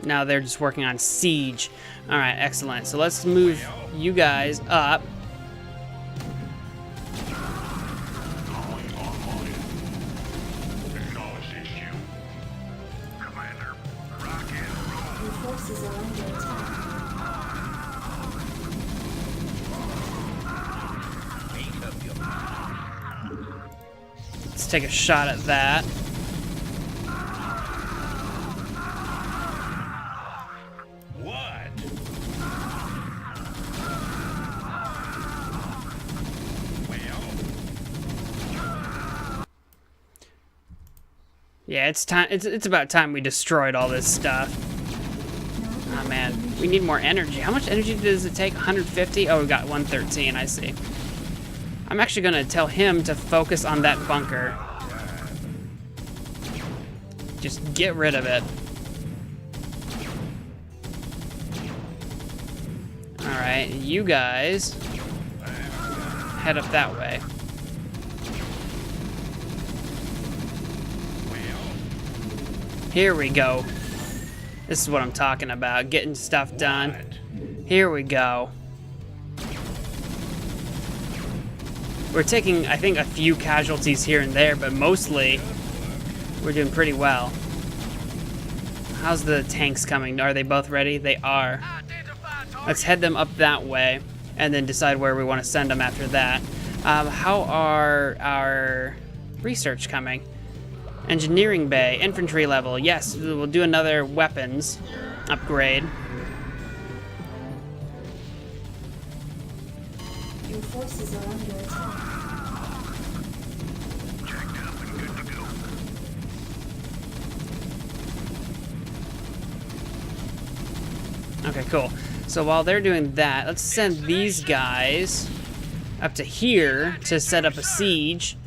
Now they're just working on siege. Alright, excellent. So let's move you guys up. Comlink online. Acknowledged, HQ. Commander, rock and roll. Your forces are under attack. Let's take a shot at that. What? Yeah, it's time. It's about time we destroyed all this stuff. Oh man, we need more energy. How much energy does it take? 150? Oh, we got 113. I see. I'm actually gonna tell him to focus on that bunker. Just get rid of it. All right, you guys head up that way. Here we go. This is what I'm talking about, getting stuff done. Here we go. We're taking, I think, a few casualties here and there, but mostly we're doing pretty well. How's the tanks coming? Are they both ready? They are. Let's head them up that way and then decide where we want to send them after that. How are our research coming? Engineering bay, infantry level. Yes, we'll do another weapons upgrade. Your forces are under attack. Jacked up and good to go. Okay, cool. So while they're doing that, let's send these guys up to here to set up a siege.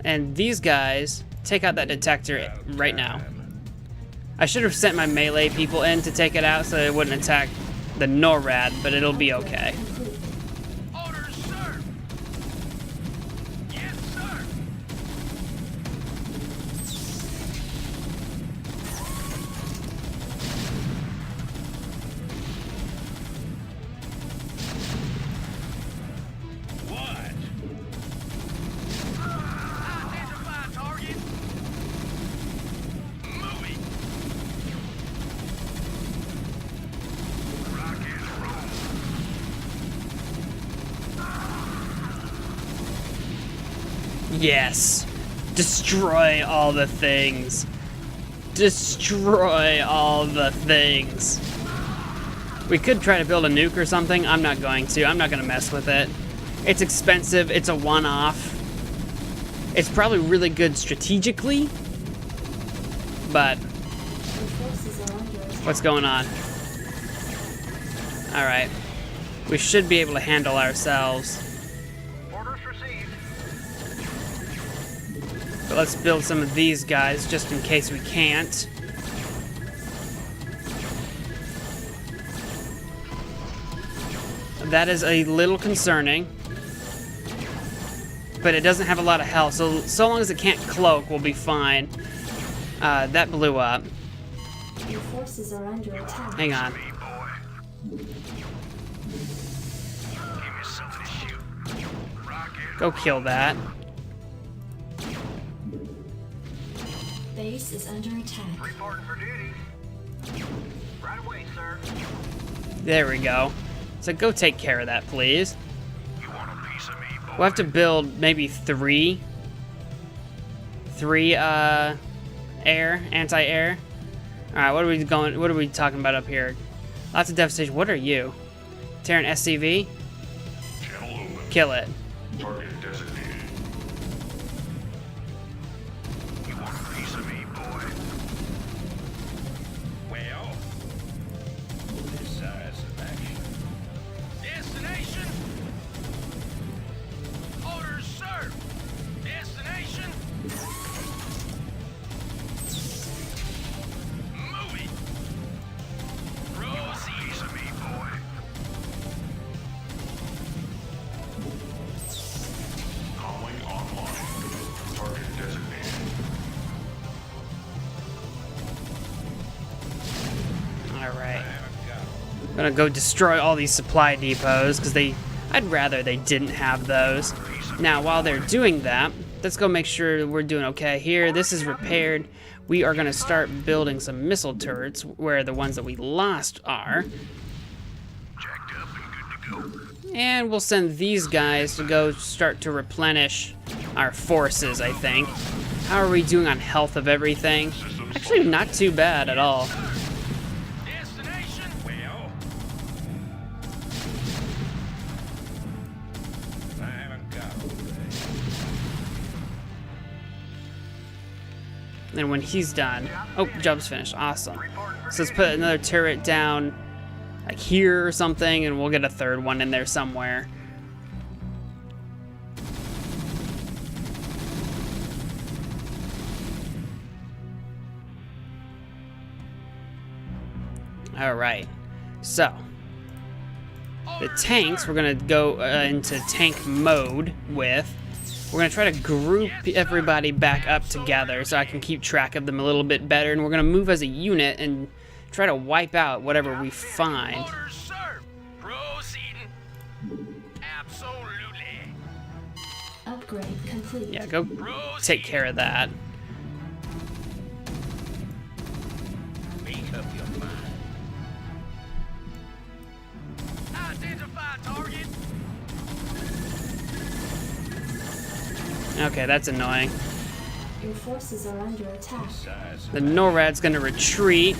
And these guys, take out that detector right now. I should have sent my melee people in to take it out so it wouldn't attack the NORAD, but it'll be okay. Orders, sir. Yes, sir. Yes. Destroy all the things. Destroy all the things. We could try to build a nuke or something. I'm not going to. I'm not going to mess with it. It's expensive. It's a one-off. It's probably really good strategically. But what's going on? Alright. We should be able to handle ourselves. Orders received. But let's build some of these guys just in case we can't. That is a little concerning. But it doesn't have a lot of health, so long as it can't cloak, we'll be fine. That blew up. Your forces are under attack. Hang on. Me, boy. Give me something to shoot. Rocket. Go kill that. Base is under attack. Reporting for duty. Right away, sir. There we go. So go take care of that, please. You want a piece of me, boy? We'll have to build maybe three anti-air. Alright, what are we talking about up here? Lots of devastation. What are you? Terran SCV? Channel open. Kill it. Target designated. You want a piece of me, boy? Well, decisive action. Destination. Orders, sir. Destination. Move it. Proceed. Piece of me, boy. Calling online. Target designated. Alright. I'm gonna go destroy all these supply depots, because I'd rather they didn't have those. Now, while they're doing that, let's go make sure we're doing okay here. This is repaired. We are gonna start building some missile turrets, where the ones that we lost are. Jacked up and good to go. And we'll send these guys to go start to replenish our forces, I think. How are we doing on health of everything? Actually, not too bad at all. Destination. Well, I haven't got all day. And when he's done... Oh, job's finished. Awesome. So let's put another turret down, like here or something, and we'll get a third one in there somewhere. Alright. So, the tanks we're going to go into tank mode with. We're going to try to group everybody back up together so I can keep track of them a little bit better. And we're going to move as a unit and try to wipe out whatever we find. Orders, sir. Proceeding. Absolutely. Upgrade complete. Yeah, go take care of that. Make up your mind. Identify target. Okay, that's annoying. Your forces are under attack. Decisive. The NORAD's going to retreat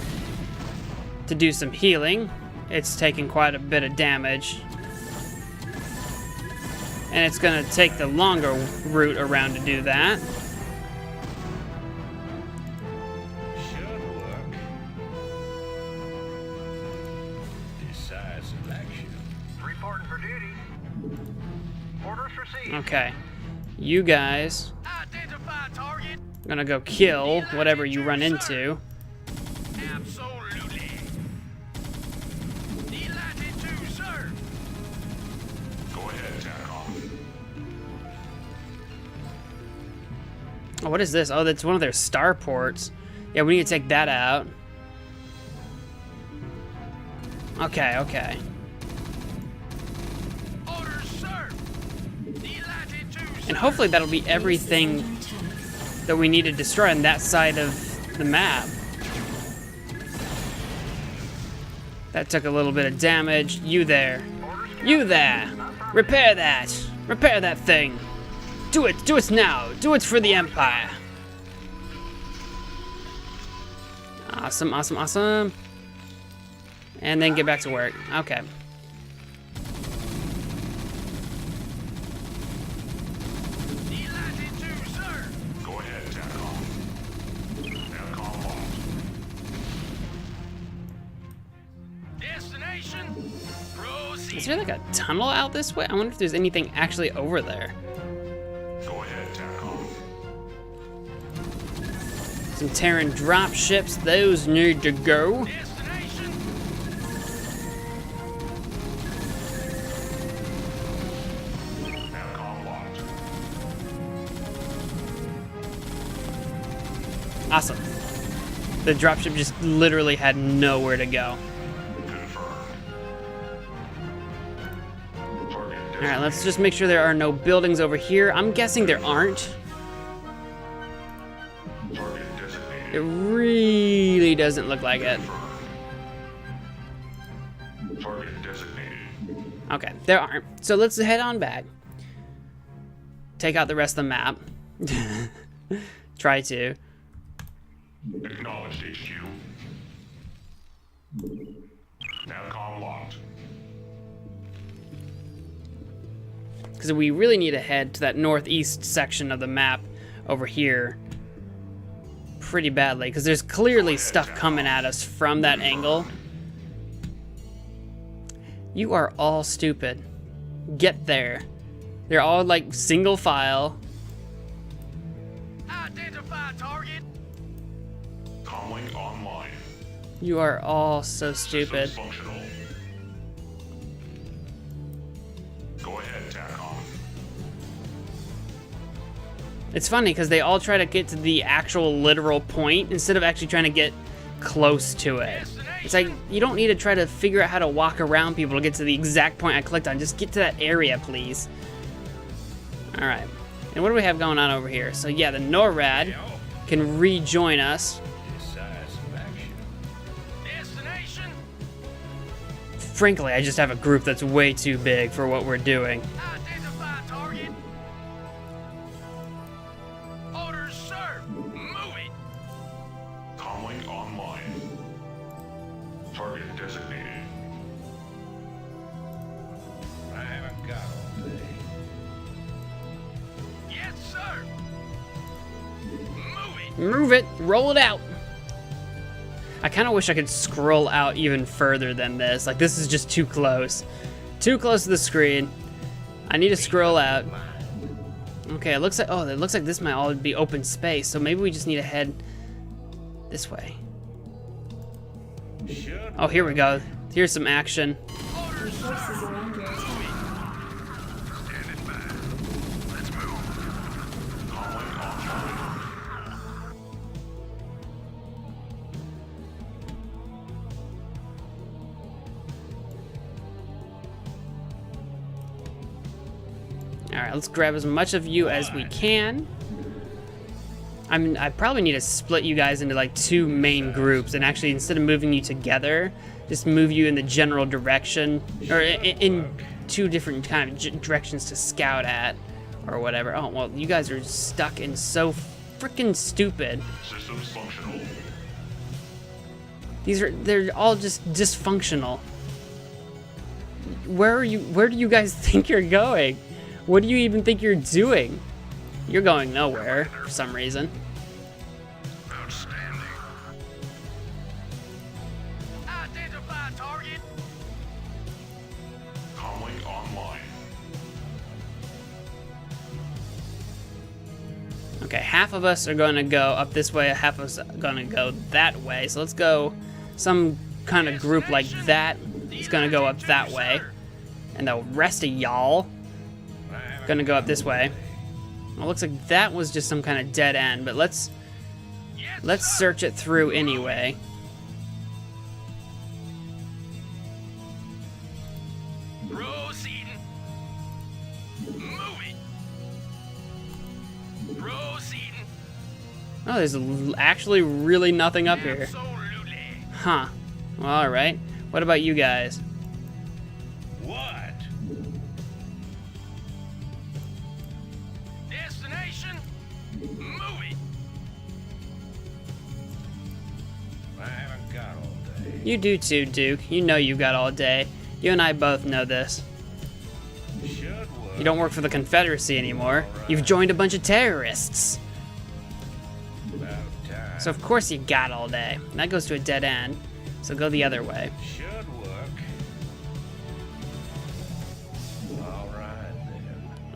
to do some healing. It's taking quite a bit of damage. And it's going to take the longer route around to do that. Should work. Decisive action. Reporting for duty. Orders received. Okay. You guys Identify target. are going to go kill whatever you run into. Absolutely. Delighted to, sir. Go ahead, Tarkov. Oh, what is this? Oh, that's one of their starports. Yeah, we need to take that out. Okay, okay. Orders, sir. Delighted to, sir. And hopefully that'll be everything Under attack. that we need to destroy on that side of the map. That took a little bit of damage. You there. You there. Repair that. Repair that thing. Do it! Do it now! Do it for the Empire! Awesome, awesome, awesome. And then get back to work. Okay. Delighted to, sir. Go ahead, TACOM. TACOM locked. Destination. Proceed. Is there like a tunnel out this way? I wonder if there's anything actually over there. Go ahead, TACOM. Some Terran drop ships, those need to go. Destination. TACOM locked. Awesome. The dropship just literally had nowhere to go. Confirmed. Target Alright, let's just make sure there are no buildings over here. I'm guessing there aren't. Target designated. It really doesn't look like it. Target designated. Okay, there aren't. So let's head on back. Take out the rest of the map. Try to. Acknowledged, HQ. TACOM locked. Because we really need to head to that northeast section of the map over here pretty badly. Because there's clearly stuff coming at us from that angle. You are all stupid. Get there. They're all like single file. Identify target. Comlink online. You are all so stupid. Systems functional. Go ahead, TACOM. It's funny because they all try to get to the actual literal point instead of actually trying to get close to it. It's like, you don't need to try to figure out how to walk around people to get to the exact point I clicked on. Just get to that area, please. Alright. And what do we have going on over here? So yeah, the NORAD can rejoin us. Destination. Frankly, I just have a group that's way too big for what we're doing. Identify target. Orders, sir. Move it. Comlink online. Target designated. I haven't got all day. Yes, sir. Move it. Move it! Roll it out! I kind of wish I could scroll out even further than this. Like, this is just too close. Too close to the screen. I need to scroll out. Okay, it looks like... Oh, it looks like this might all be open space. So maybe we just need to head this way. Oh, here we go. Here's some action. Your forces are under attack. Standing by. Let's move. Comlink online. Alright, let's grab as much of you as we can. I probably need to split you guys into like two main groups, and actually instead of moving you together, just move you in the general direction, or in two different kind of directions to scout at, or whatever. Oh, well, you guys are stuck in so freaking stupid. Systems functional. They're all just dysfunctional. Where do you guys think you're going? What do you even think you're doing? You're going nowhere for some reason. Outstanding. Identify target. Comlink online. Okay, half of us are going to go up this way, half of us are going to go that way. So let's go some kind of group like that. It's going to go up that way. And the rest of y'all going to go up this way. Well, it looks like that was just some kind of dead end, but let's search it through anyway. Proceeding. Move it. Proceeding. Oh, there's actually really nothing up here. Absolutely. Huh. Well, all right. What about you guys? What? Move it. I haven't got all day. You do too, Duke. You know you got all day. You and I both know this. Should work. You don't work for the Confederacy anymore. You've joined a bunch of terrorists. About time. So of course you got all day. And that goes to a dead end. So go the other way. Should work. All right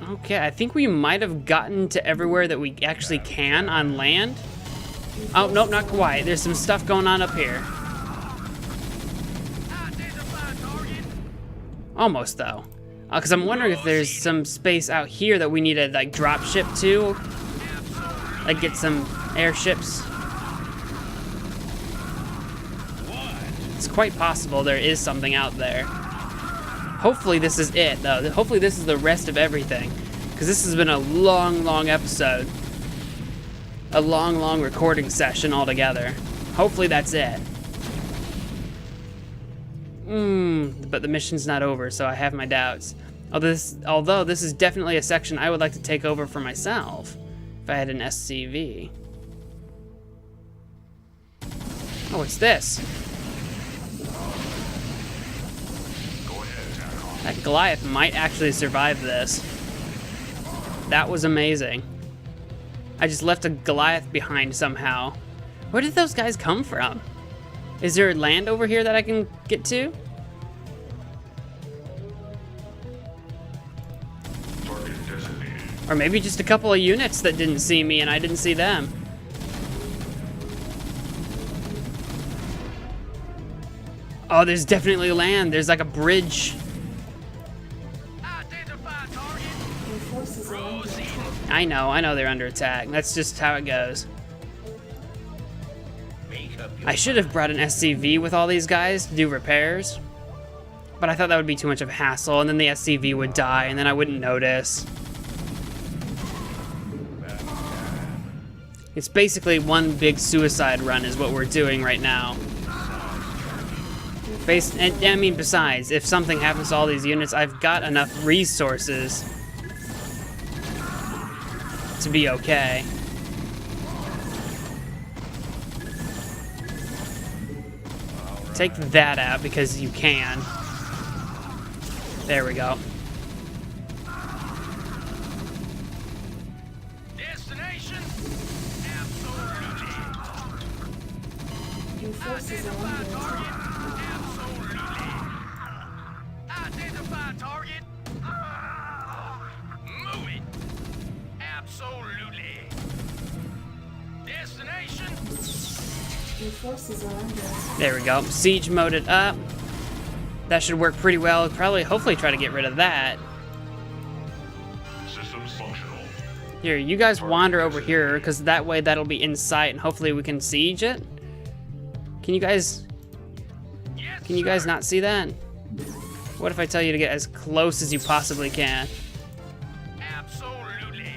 then. Okay, I think we might have gotten to everywhere that we actually can on land. Oh, nope, not quite. There's some stuff going on up here. Identify target. Almost, though. Because I'm wondering if there's some space out here that we need to, like, drop ship to. Like, get some airships. It's quite possible there is something out there. Hopefully this is it, though. Hopefully this is the rest of everything. Because this has been a long, long episode. A long, long recording session altogether. Hopefully that's it. But the mission's not over, so I have my doubts. Although this is definitely a section I would like to take over for myself. If I had an SCV. Oh, what's this? That Goliath might actually survive this. That was amazing. I just left a Goliath behind somehow. Where did those guys come from? Is there land over here that I can get to? Or maybe just a couple of units that didn't see me and I didn't see them. Oh, there's definitely land. There's like a bridge. Identify target. Your forces are under attack. I know they're under attack. That's just how it goes. Make up your I should have brought an SCV with all these guys to do repairs. But I thought that would be too much of a hassle, and then the SCV would die, and then I wouldn't notice. It's basically one big suicide run is what we're doing right now. And I mean, besides, if something happens to all these units, I've got enough resources to be okay. Take that out because you can. There we go. Destination. Absolutely. Your forces are under attack. Absolutely. Identify target. Move it. Absolutely. Destination. Your forces are under attack. There we go. Siege moded up. That should work pretty well. Probably, hopefully try to get rid of that. Systems functional. Here, you guys wander over here, because that way that'll be in sight, and hopefully we can siege it. Can you guys not see that? What if I tell you to get as close as you possibly can? Absolutely.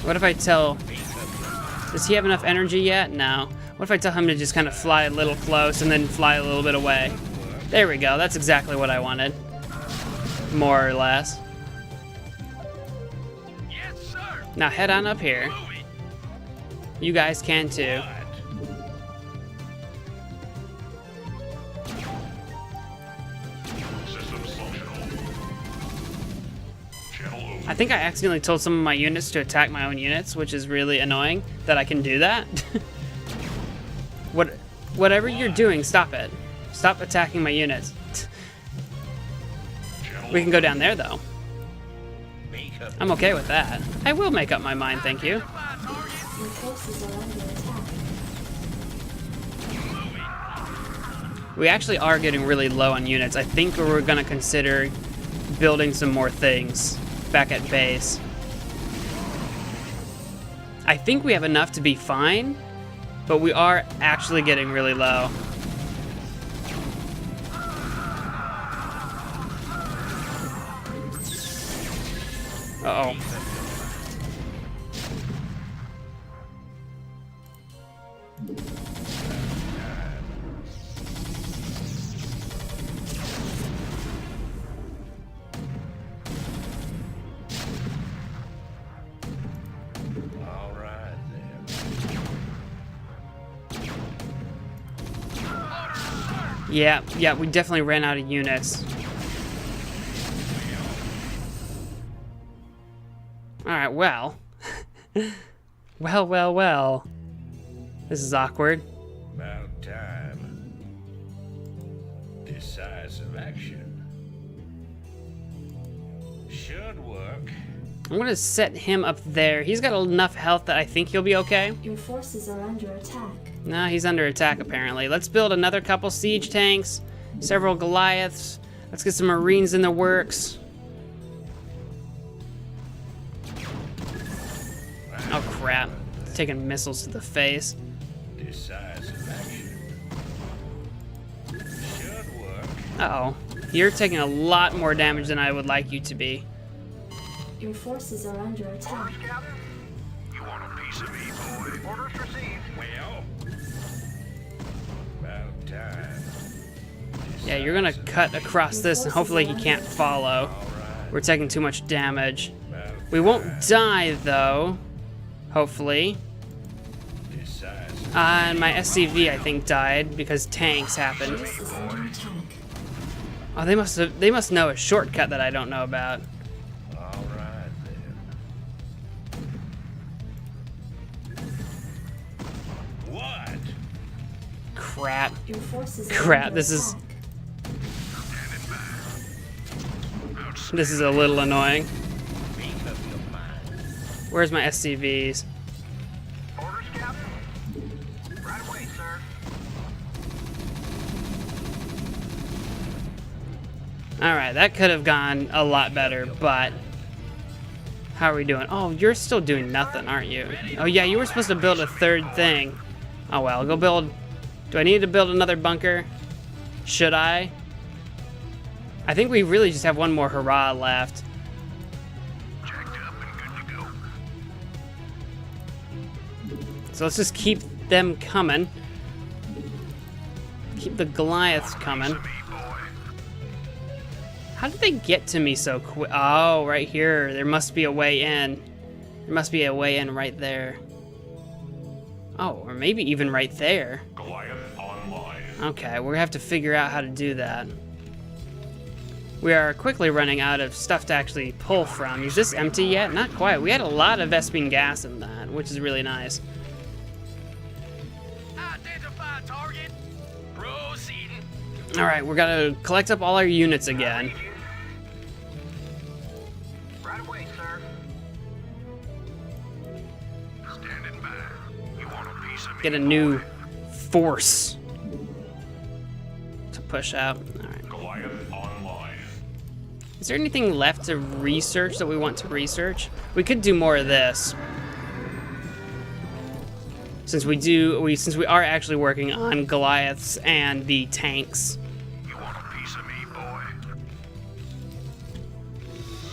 What if I tell... Does he have enough energy yet? No. What if I tell him to just kind of fly a little close and then fly a little bit away? There we go. That's exactly what I wanted. More or less. Yes, sir. Now head on up here. Move it. You guys can too. Systems functional. Channel open. I think I accidentally told some of my units to attack my own units, which is really annoying that I can do that. Whatever you're doing, stop it. Stop attacking my units. We can go down there, though. Make up. I'm okay with that. I will make up my mind, thank you. Your forces are under attack. We actually are getting really low on units. I think we're gonna consider building some more things back at base. I think we have enough to be fine, but we are actually getting really low. Uh-oh. Yeah, we definitely ran out of units. Alright, well. Well. This is awkward. About time. Decisive action. Should work. I'm gonna set him up there. He's got enough health that I think he'll be okay. Your forces are under attack. No, he's under attack apparently. Let's build another couple siege tanks, several Goliaths. Let's get some Marines in the works. Oh crap. Taking missiles to the face. Decisive action. Should work. Uh-oh. You're taking a lot more damage than I would like you to be. Your forces are under attack. Captain. You want a piece of me, boy? Orders received. Well, about time. Yeah, you're gonna cut across this and hopefully he can't follow. We're taking too much damage. We won't die though. Hopefully. And my SCV I think died because tanks happened. Base is under attack. Oh, they must know a shortcut that I don't know about. All right then. What? Crap. Your forces are Crap, under this is- attack. This is a little annoying. Make up your mind. Where's my SCVs? Orders, Captain. Right away, sir. Alright, that could have gone a lot better, but... How are we doing? Oh, you're still doing nothing, aren't you? Oh yeah, you were supposed to build a third thing. Oh well, go build... Do I need to build another bunker? Should I? I think we really just have one more hurrah left. Jacked up and good to go. So let's just keep them coming. Keep the Goliaths coming. Me, boy. How did they get to me so quick? Oh, right here. There must be a way in. There must be a way in right there. Oh, or maybe even right there. Goliath online. Okay, we're gonna have to figure out how to do that. We are quickly running out of stuff to actually pull from. Is this empty yet? Not quite. We had a lot of Vespene gas in that, which is really nice. Identify target. Proceeding. Alright, we're gonna collect up all our units again. Right away, sir. Standing by. You want a piece of me? Get a new force to push out. Alright. Goliath online. Is there anything left to research that we want to research? We could do more of this. Since we are actually working on Goliaths and the tanks. You want a piece of me, boy?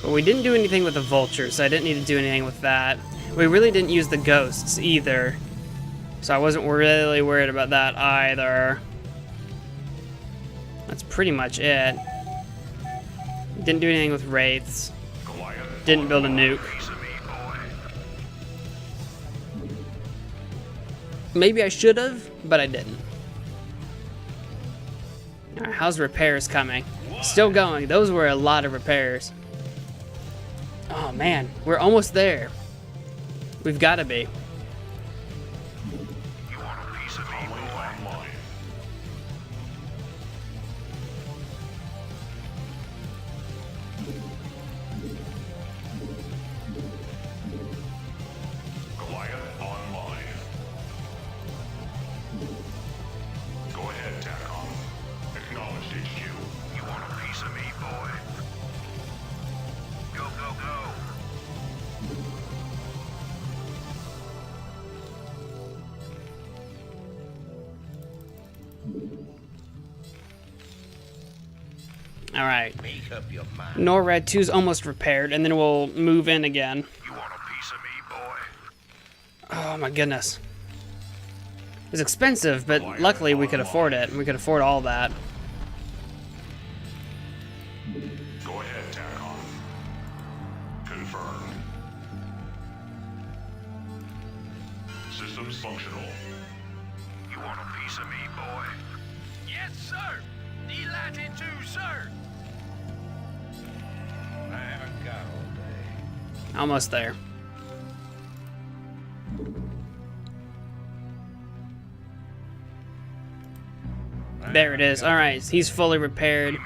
But we didn't do anything with the vultures, so I didn't need to do anything with that. We really didn't use the ghosts either. So I wasn't really worried about that either. That's pretty much it. Didn't do anything with wraiths. Goliath. Didn't build a nuke. Piece of me, boy. Maybe I should have, but I didn't. Alright, how's repairs coming? Still going. Those were a lot of repairs. Oh man, we're almost there. We've got to be. You want a piece of me, boy? Online. Goliath online. Go ahead, TACOM. Acknowledged HQ. You want a piece of me, boy? Go, go, go. Alright. Make up your mind. NORAD 2's almost repaired, and then we'll move in again. You want a piece of me, boy? Oh my goodness. It's expensive, but luckily we could afford it. We could afford all that. Go ahead, TACOM. Confirmed. Systems functional. You want a piece of me, boy? Yeah, Yes, sir. Delighted to, sir. I haven't got all day. Almost there. There it is. Alright, he's fully repaired.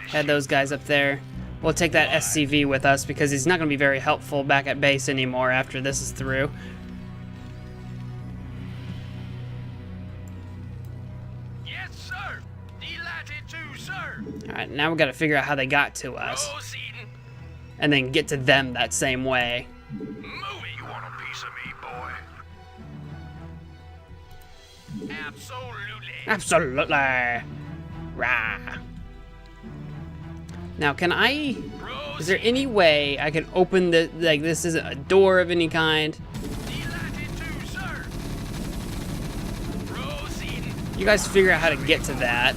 Had those guys up there. We'll take that SCV with us because he's not going to be very helpful back at base anymore after this is through. Yes, sir. Delighted to, sir. Alright, now we got to figure out how they got to us. Proceeding. And then get to them that same way. Moving. You want a piece of me, boy? Absolutely. Absolutely. Rah. Now, can I... Is there any way I can open the... Like, this isn't a door of any kind? Delighted to, sir. Proceeding. You guys figure out how to get to that.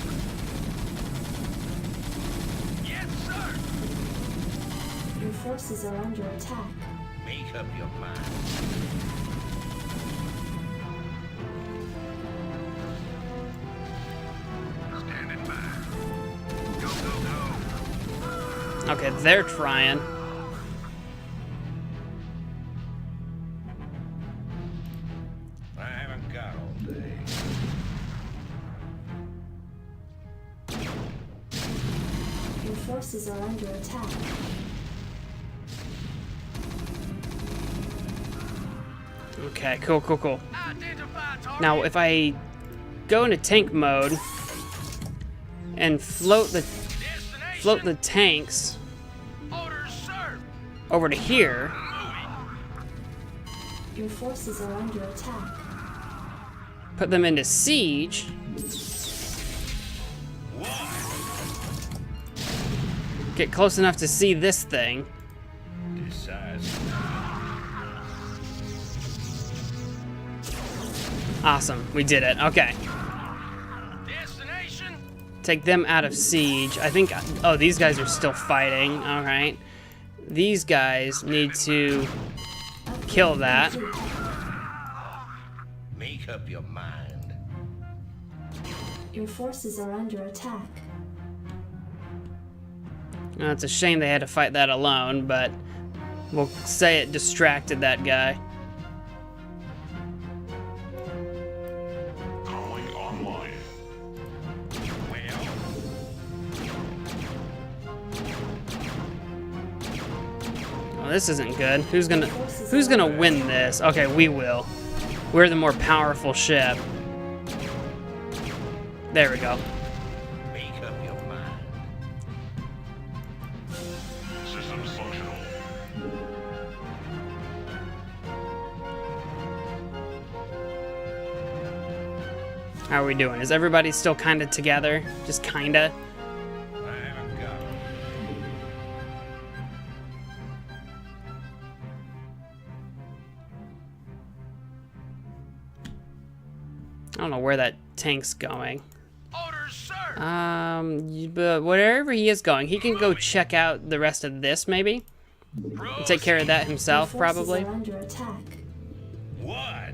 Yes, sir. Your forces are under attack. Make up your mind. Standing by. Go, go, go. Okay, they're trying. I haven't got all day. Your forces are under attack. Okay, cool, cool, cool. Identify target. Now, if I go into tank mode and float the Destination. tanks Orders, sir. over to here, Your forces are under attack. put them into siege, get close enough to see this thing. Decisive. Awesome, we did it. Okay, Destination. take them out of siege. I think, oh, these guys are still fighting. All right, these guys need to kill that. Make up your mind. Your forces are under attack. Well, it's a shame they had to fight that alone, but we'll say it distracted that guy. Calling online. Well, Oh, this isn't good. Who's gonna win this? Okay, we will. We're the more powerful ship. There we go. make up your mind. Systems functional. How are we doing? Is everybody still kind of together? Just kinda? I haven't got all day. I don't know where that tank's going. Orders, sir. But wherever he is going, he can go check out the rest of this, maybe? Take care of that himself, Your forces probably. are under attack. What?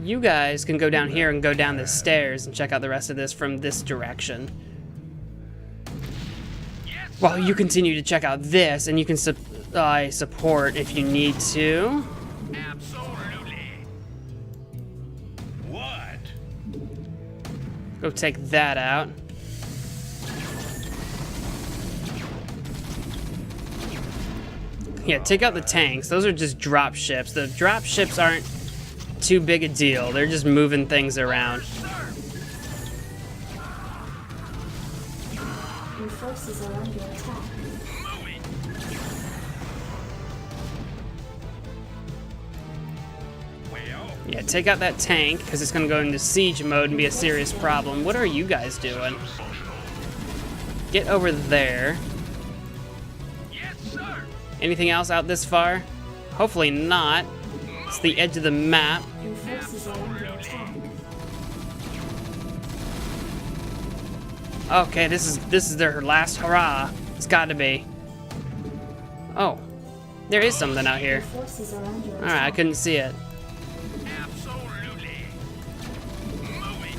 You guys can go down here and go down the stairs and check out the rest of this from this direction. Yes, While you continue to check out this, and you can support if you need to. absolutely. What? Go take that out. Yeah, take out the tanks. Those are just drop ships. The drop ships aren't too big a deal. They're just moving things around. Sir. Your forces are under attack. Moving. Well, Yeah, take out that tank, because it's going to go into siege mode and be a serious problem. What are you guys doing? Functional. Get over there. Yes, sir. Anything else out this far? Hopefully not. It's the edge of the map. Your forces are under attack. Okay, this is their last hurrah. It's got to be. Oh, there is something out Your here. forces are under attack. All right, I couldn't see it. Absolutely. Moving.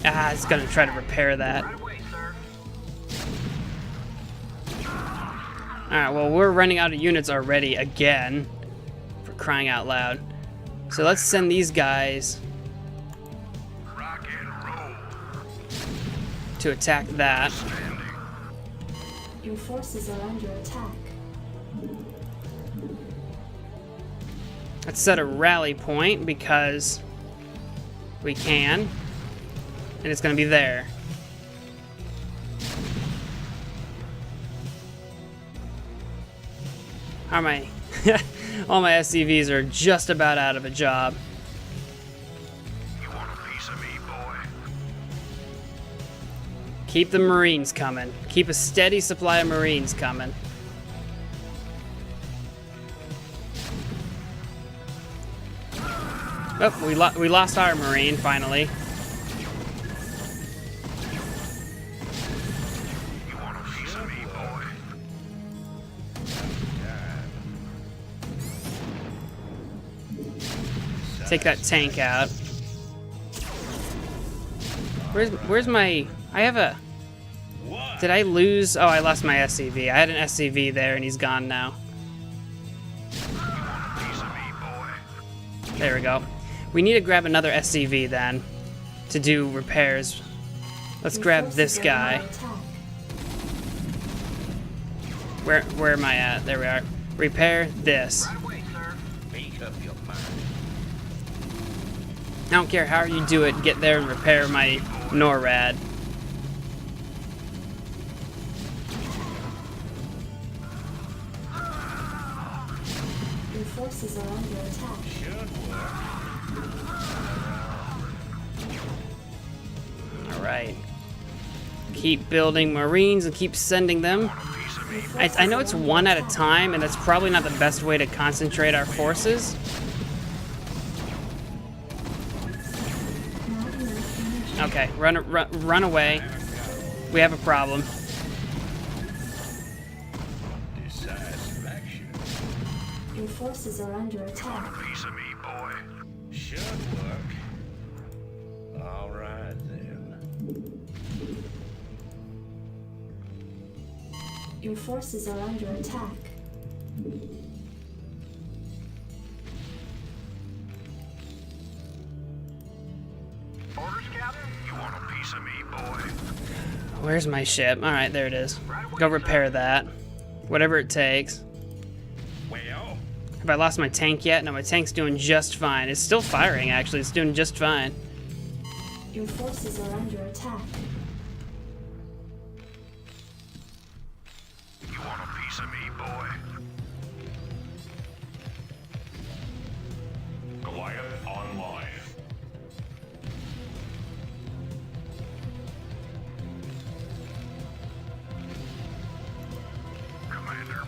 Ah, it's gonna try to repair that. Right away, sir. Alright, well, we're running out of units already again. For crying out loud. So let's send these guys Rock and roll. to attack that. Your forces are under attack. Let's set a rally point because we can. And it's gonna be there. How am I? All my SCVs are just about out of a job. You want a piece of me, boy? Keep the Marines coming. Keep a steady supply of Marines coming. Oh, we lost our Marine finally. You want a piece of me, boy? Take that tank out. Where's my... I have a... Did I lose... Oh, I lost my SCV. I had an SCV there and he's gone now. Piece of me, boy. There we go. We need to grab another SCV then to do repairs. Let's Your grab forces this are guy. under attack. Where am I at? There we are. Repair this. Right away, sir. Make up your mind. I don't care how you do it, get there and repair my NORAD. Your forces are under attack. Alright. Keep building Marines and keep sending them. I know it's one at a time, and that's probably not the best way to concentrate our forces. Okay, run away. We have a problem. Dissatisfaction. Your forces are under attack. Piece of me, boy. Should work. All right, then. Your forces are under attack. Orders, Captain? You want a piece of me, boy? Where's my ship? Alright, there it is. Go repair that. Whatever it takes. Well, Have I lost my tank yet? No, my tank's doing just fine. It's still firing, actually. It's doing just fine. Your forces are under attack. You want a piece of me, boy? Goliath online. Commander,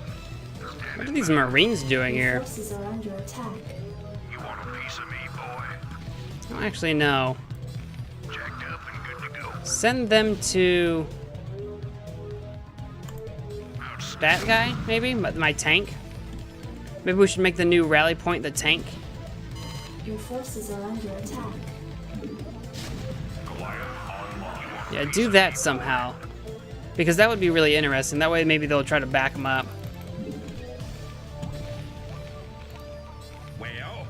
What are these Marines doing Your here? forces are under attack. you want a piece of me, boy? I don't actually know. Jacked up and good to go. Send them to that guy, maybe? My tank? Maybe we should make the new rally point the tank? Your forces are under attack. Goliath online. Yeah, do that somehow. Because that would be really interesting. That way maybe they'll try to back them up. well,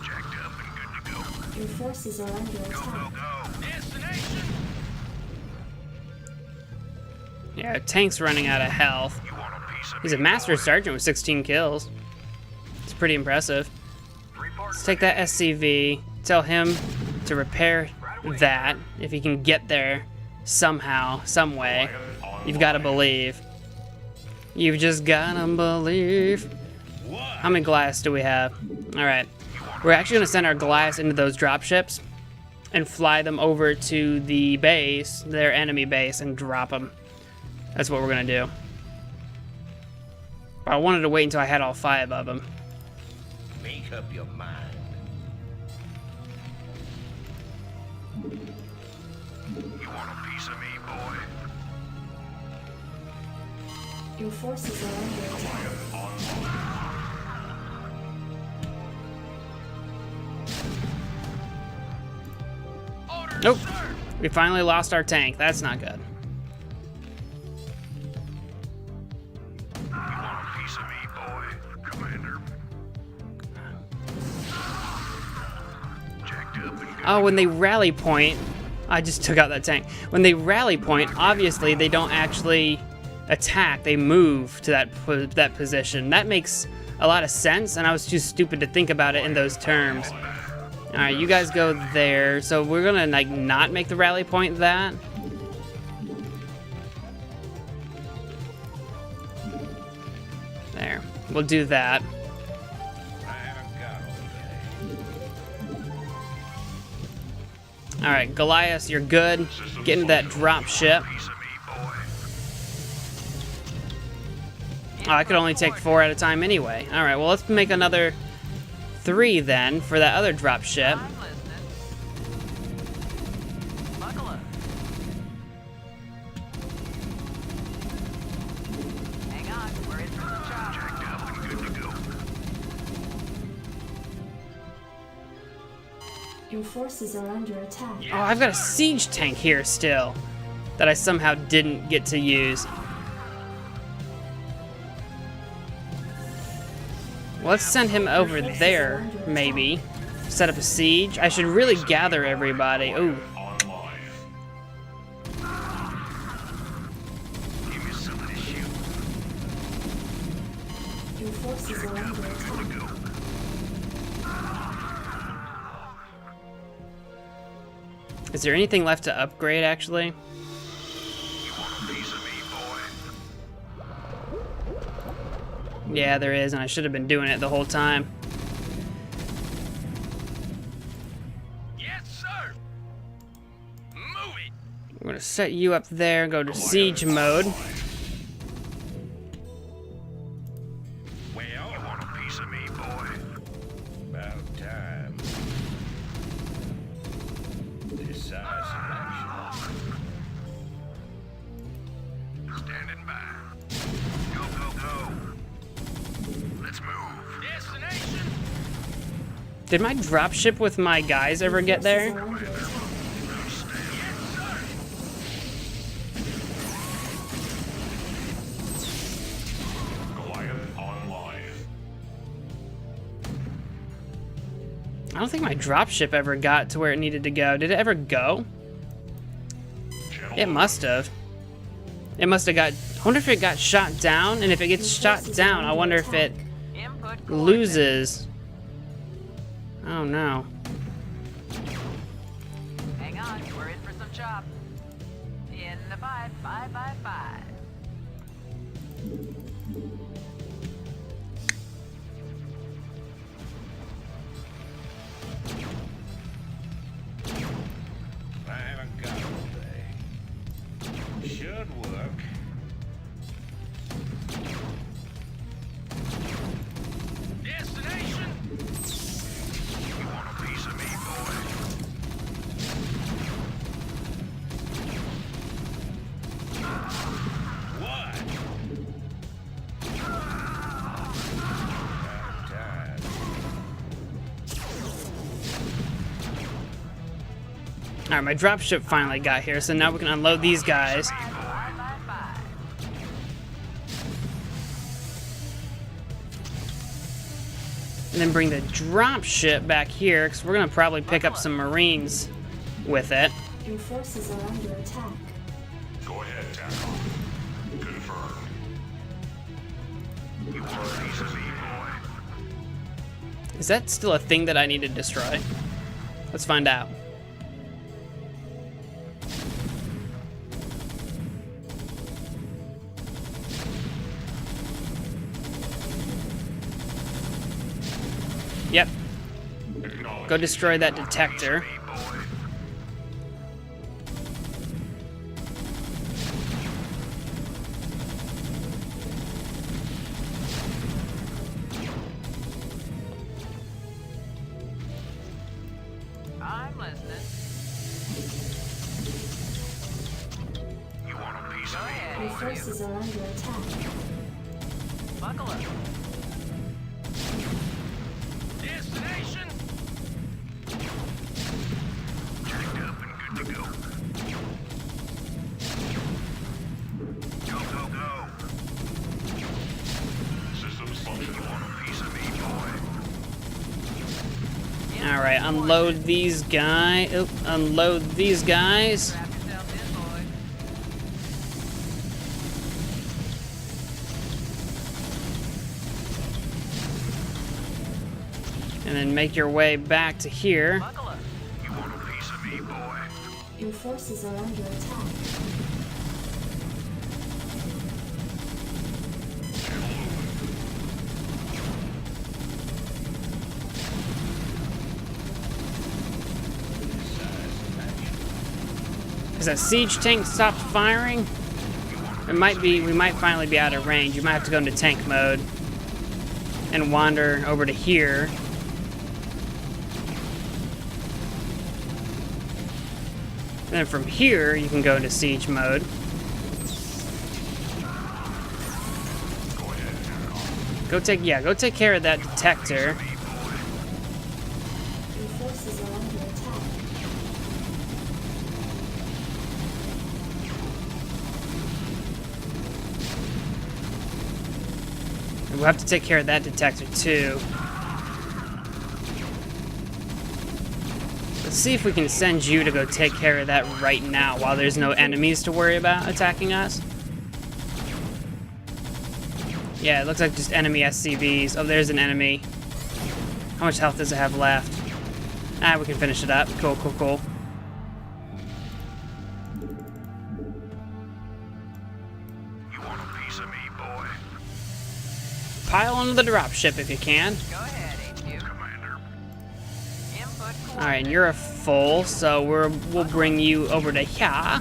Jacked up and good to go. Your forces are under attack. Go. Destination. Yeah, tank's running out of health. You want a piece of He's a me, master boy? sergeant with 16 kills. It's pretty impressive. Let's take that SCV, tell him to repair that, if he can get there somehow, some way. You've got to believe. You've just gotta believe. How many Goliaths do we have? Alright. We're actually going to send our Goliaths into those dropships and fly them over to the base, their enemy base, and drop them. That's what we're going to do. But I wanted to wait until I had all 5 of them. make up your mind. You want a piece of me, boy? Your forces are under attack. Orders, Nope. We finally lost our tank. That's not good. You want a piece of me, boy? Commander. Jacked up and good. Oh, when they rally point, I just took out that tank. When they rally point, obviously they don't actually attack. They move to that position. That makes a lot of sense, and I was too stupid to think about it in those terms. All right, you guys go there. So we're gonna like not make the rally point that. There, we'll do that. I haven't got all day. All right, Goliath, you're good. Get into that drop ship. Piece of me, boy. Oh, I could only take 4 at a time anyway. All right, well, let's make another 3 then for that other drop ship. I'm listening. Buckle up. Hang on, we're in for the job. Jacked up and good to go. Your forces are under attack. Oh, I've got a siege tank here still that I somehow didn't get to use. Let's send him over there, maybe. Set up a siege. I should really gather everybody. Ooh. Online. Give me something to shoot. Your forces are under attack. Good to go. Is there anything left to upgrade, actually? You want a piece of me, boy? Yeah, there is, and I should have been doing it the whole time. Yes, sir. Move it. I'm gonna set you up there, go to siege mode. Well, You want a piece of me, boy? about time. Decisive action. Standing by. Go, go, go. Let's move. Destination. Did my dropship with my guys ever get there? Forces are under attack. Goliath online. I don't think my dropship ever got to where it needed to go. Did it ever go? It must have. It must have got... I wonder if it got shot down, and if it gets shot down, I wonder if it Input coordinates. loses. Oh no. Hang on, we're in for some chop. In the 5 by 5. I haven't got all day. Should work. Destination. You want a piece of me, boy? What? About time. Alright, my dropship finally got here, so now we can unload these guys. 5 by 5. And then bring the dropship back here, because we're going to probably pick up some Marines with it. Your forces are under attack. Go ahead, tackle. Confirmed. You want a piece of me, boy? Is that still a thing that I need to destroy? Let's find out. Yep. Go destroy that detector. Me, boy. I'm listening. You want a piece Go of me? ahead, Your HQ. forces are under attack. Buckle up. Destination. Jacked up and good to go. Alright, unload these guys. Oh, unload these guys. Strap yourself in, boy. And then make your way back to here. Buckle up. You want a piece of me, boy? Your forces are under attack. Has that siege tank stopped firing? It might be, we might finally be out of range. You might have to go into tank mode and wander over to here. And then from here, you can go into siege mode. Go take care of that detector. Your forces are under attack. We'll have to take care of that detector too. Let's see if we can send you to go take care of that right now while there's no enemies to worry about attacking us. Yeah, it looks like just enemy SCVs. Oh, there's an enemy. How much health does it have left? Ah, we can finish it up. Cool, cool, cool. You want a piece of me, boy? Pile onto the dropship if you can. Go ahead, HQ. Commander. Input All right, and you're a full, so we'll bring you over to here.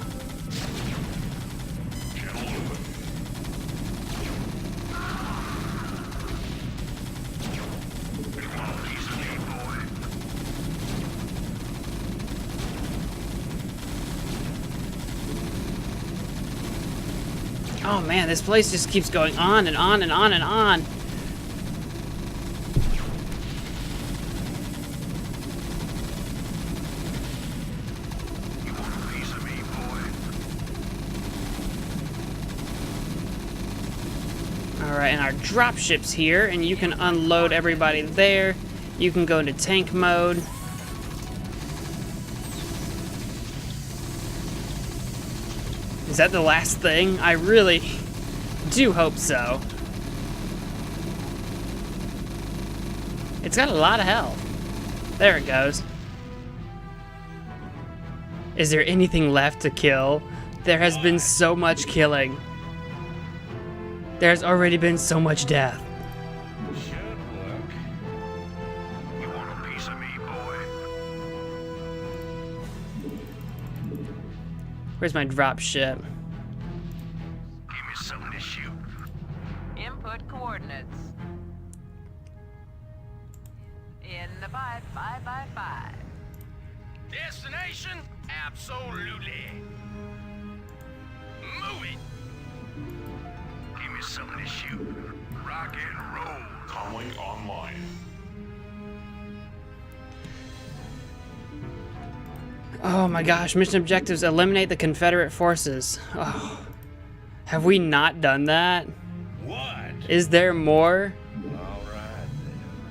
Oh man, this place just keeps going on and on and on and on. You want a piece of me, boy? Alright, and our dropship's here, and you can unload everybody there. You can go into tank mode. Is that the last thing? I really do hope so. It's got a lot of health. There it goes. Is there anything left to kill? There has been so much killing. There's already been so much death. Should work. You want a piece of me, boy? Where's my dropship? Give me something to shoot. Input coordinates. In the 5 Destination? Absolutely. Move it. Give me something to shoot. Rock and roll. Comlink online. Oh my gosh, mission objectives: eliminate the Confederate forces. Oh, have we not done that? What? Is there more? All right, then.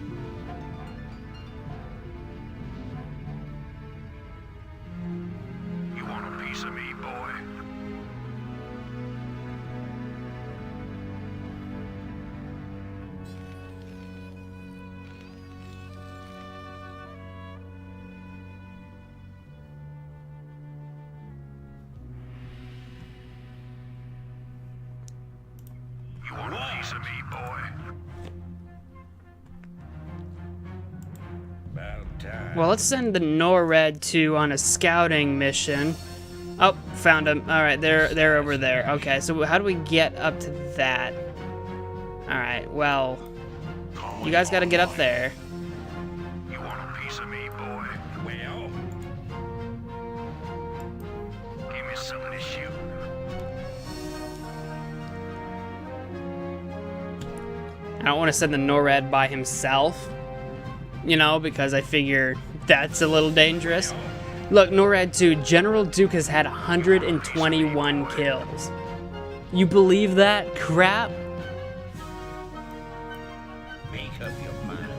You want a piece of me, boy? You want a piece of me, boy? About time. Well, let's send the NORAD 2 on a scouting mission. Oh, found them. All right, they're over there. Okay, so how do we get up to that? All right, well, you guys got to get up there. You want a piece of me, boy? Well, Give me something to shoot. I don't want to send the NORAD by himself, you know, because I figure that's a little dangerous. Look, NORAD 2, General Duke has had 121 kills. You believe that crap? make up your mind.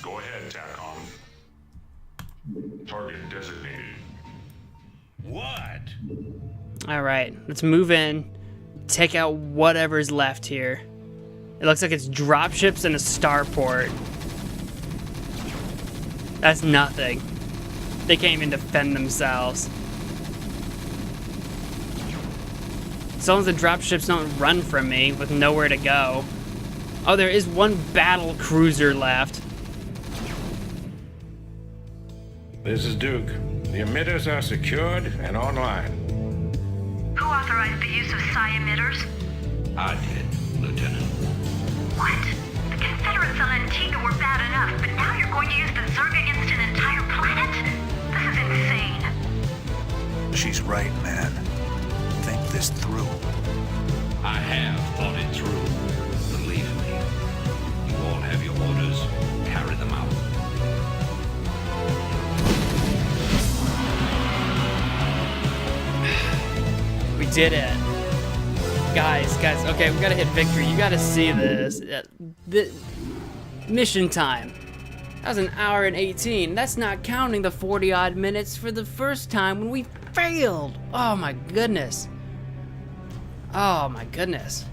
Go ahead, TACOM. Target designated. What? All right, let's move in, take out whatever's left here. It looks like it's dropships and a starport. That's nothing. They can't even defend themselves. As long as the dropships don't run from me with nowhere to go. Oh, there is one battle cruiser left. This is Duke. The emitters are secured and online. Who authorized the use of psi emitters? I did, Lieutenant. What? The Confederates on Antigua were bad enough, but now you're going to use the Zerg against an entire planet? This is insane. She's right, man. Think this through. I have thought it through. Believe me. You all have your orders. Carry them out. We did it. Guys, okay, we gotta hit victory. You gotta see this. The mission time. That was 1 hour and 18. That's not counting the 40 odd minutes for the first time when we failed. Oh my goodness. Oh my goodness.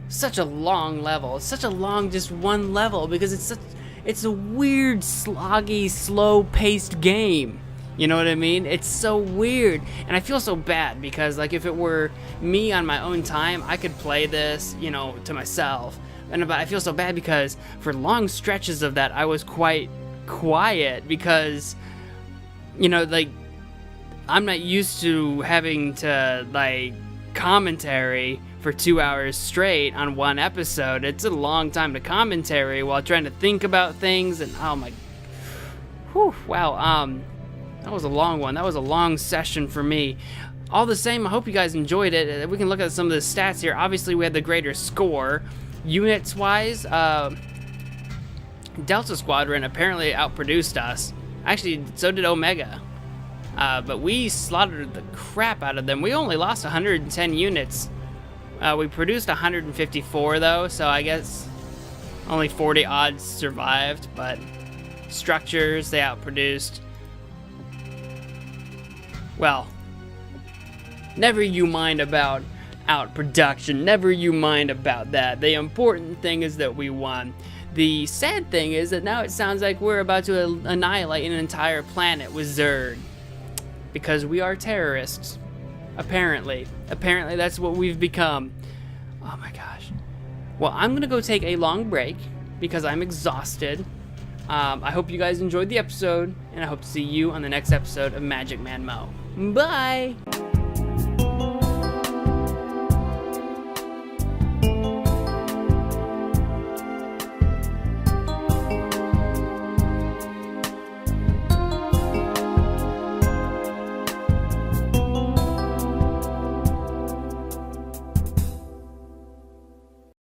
Such a long level. It's such a long just one level because it's a weird, sloggy, slow-paced game. You know what I mean? It's so weird. And I feel so bad because like if it were me on my own time, I could play this, you know, to myself. But I feel so bad because for long stretches of that, I was quite quiet because, you know, like, I'm not used to having to, like, commentary for 2 hours straight on one episode. It's a long time to commentary while trying to think about things and, oh my, whew, wow, that was a long one. That was a long session for me. All the same, I hope you guys enjoyed it. We can look at some of the stats here. Obviously, we had the greater score. Units-wise, Delta Squadron apparently outproduced us. Actually, so did Omega. But we slaughtered the crap out of them. We only lost 110 units. We produced 154, though, so I guess only 40 odds survived. But structures, they outproduced. Well, never you mind about outproduction. Never you mind about that. The important thing is that we won. The sad thing is that now it sounds like we're about to annihilate an entire planet with Zerg. Because we are terrorists. Apparently. Apparently that's what we've become. Oh my gosh. Well, I'm gonna go take a long break because I'm exhausted. I hope you guys enjoyed the episode, and I hope to see you on the next episode of MagicManMo. Bye!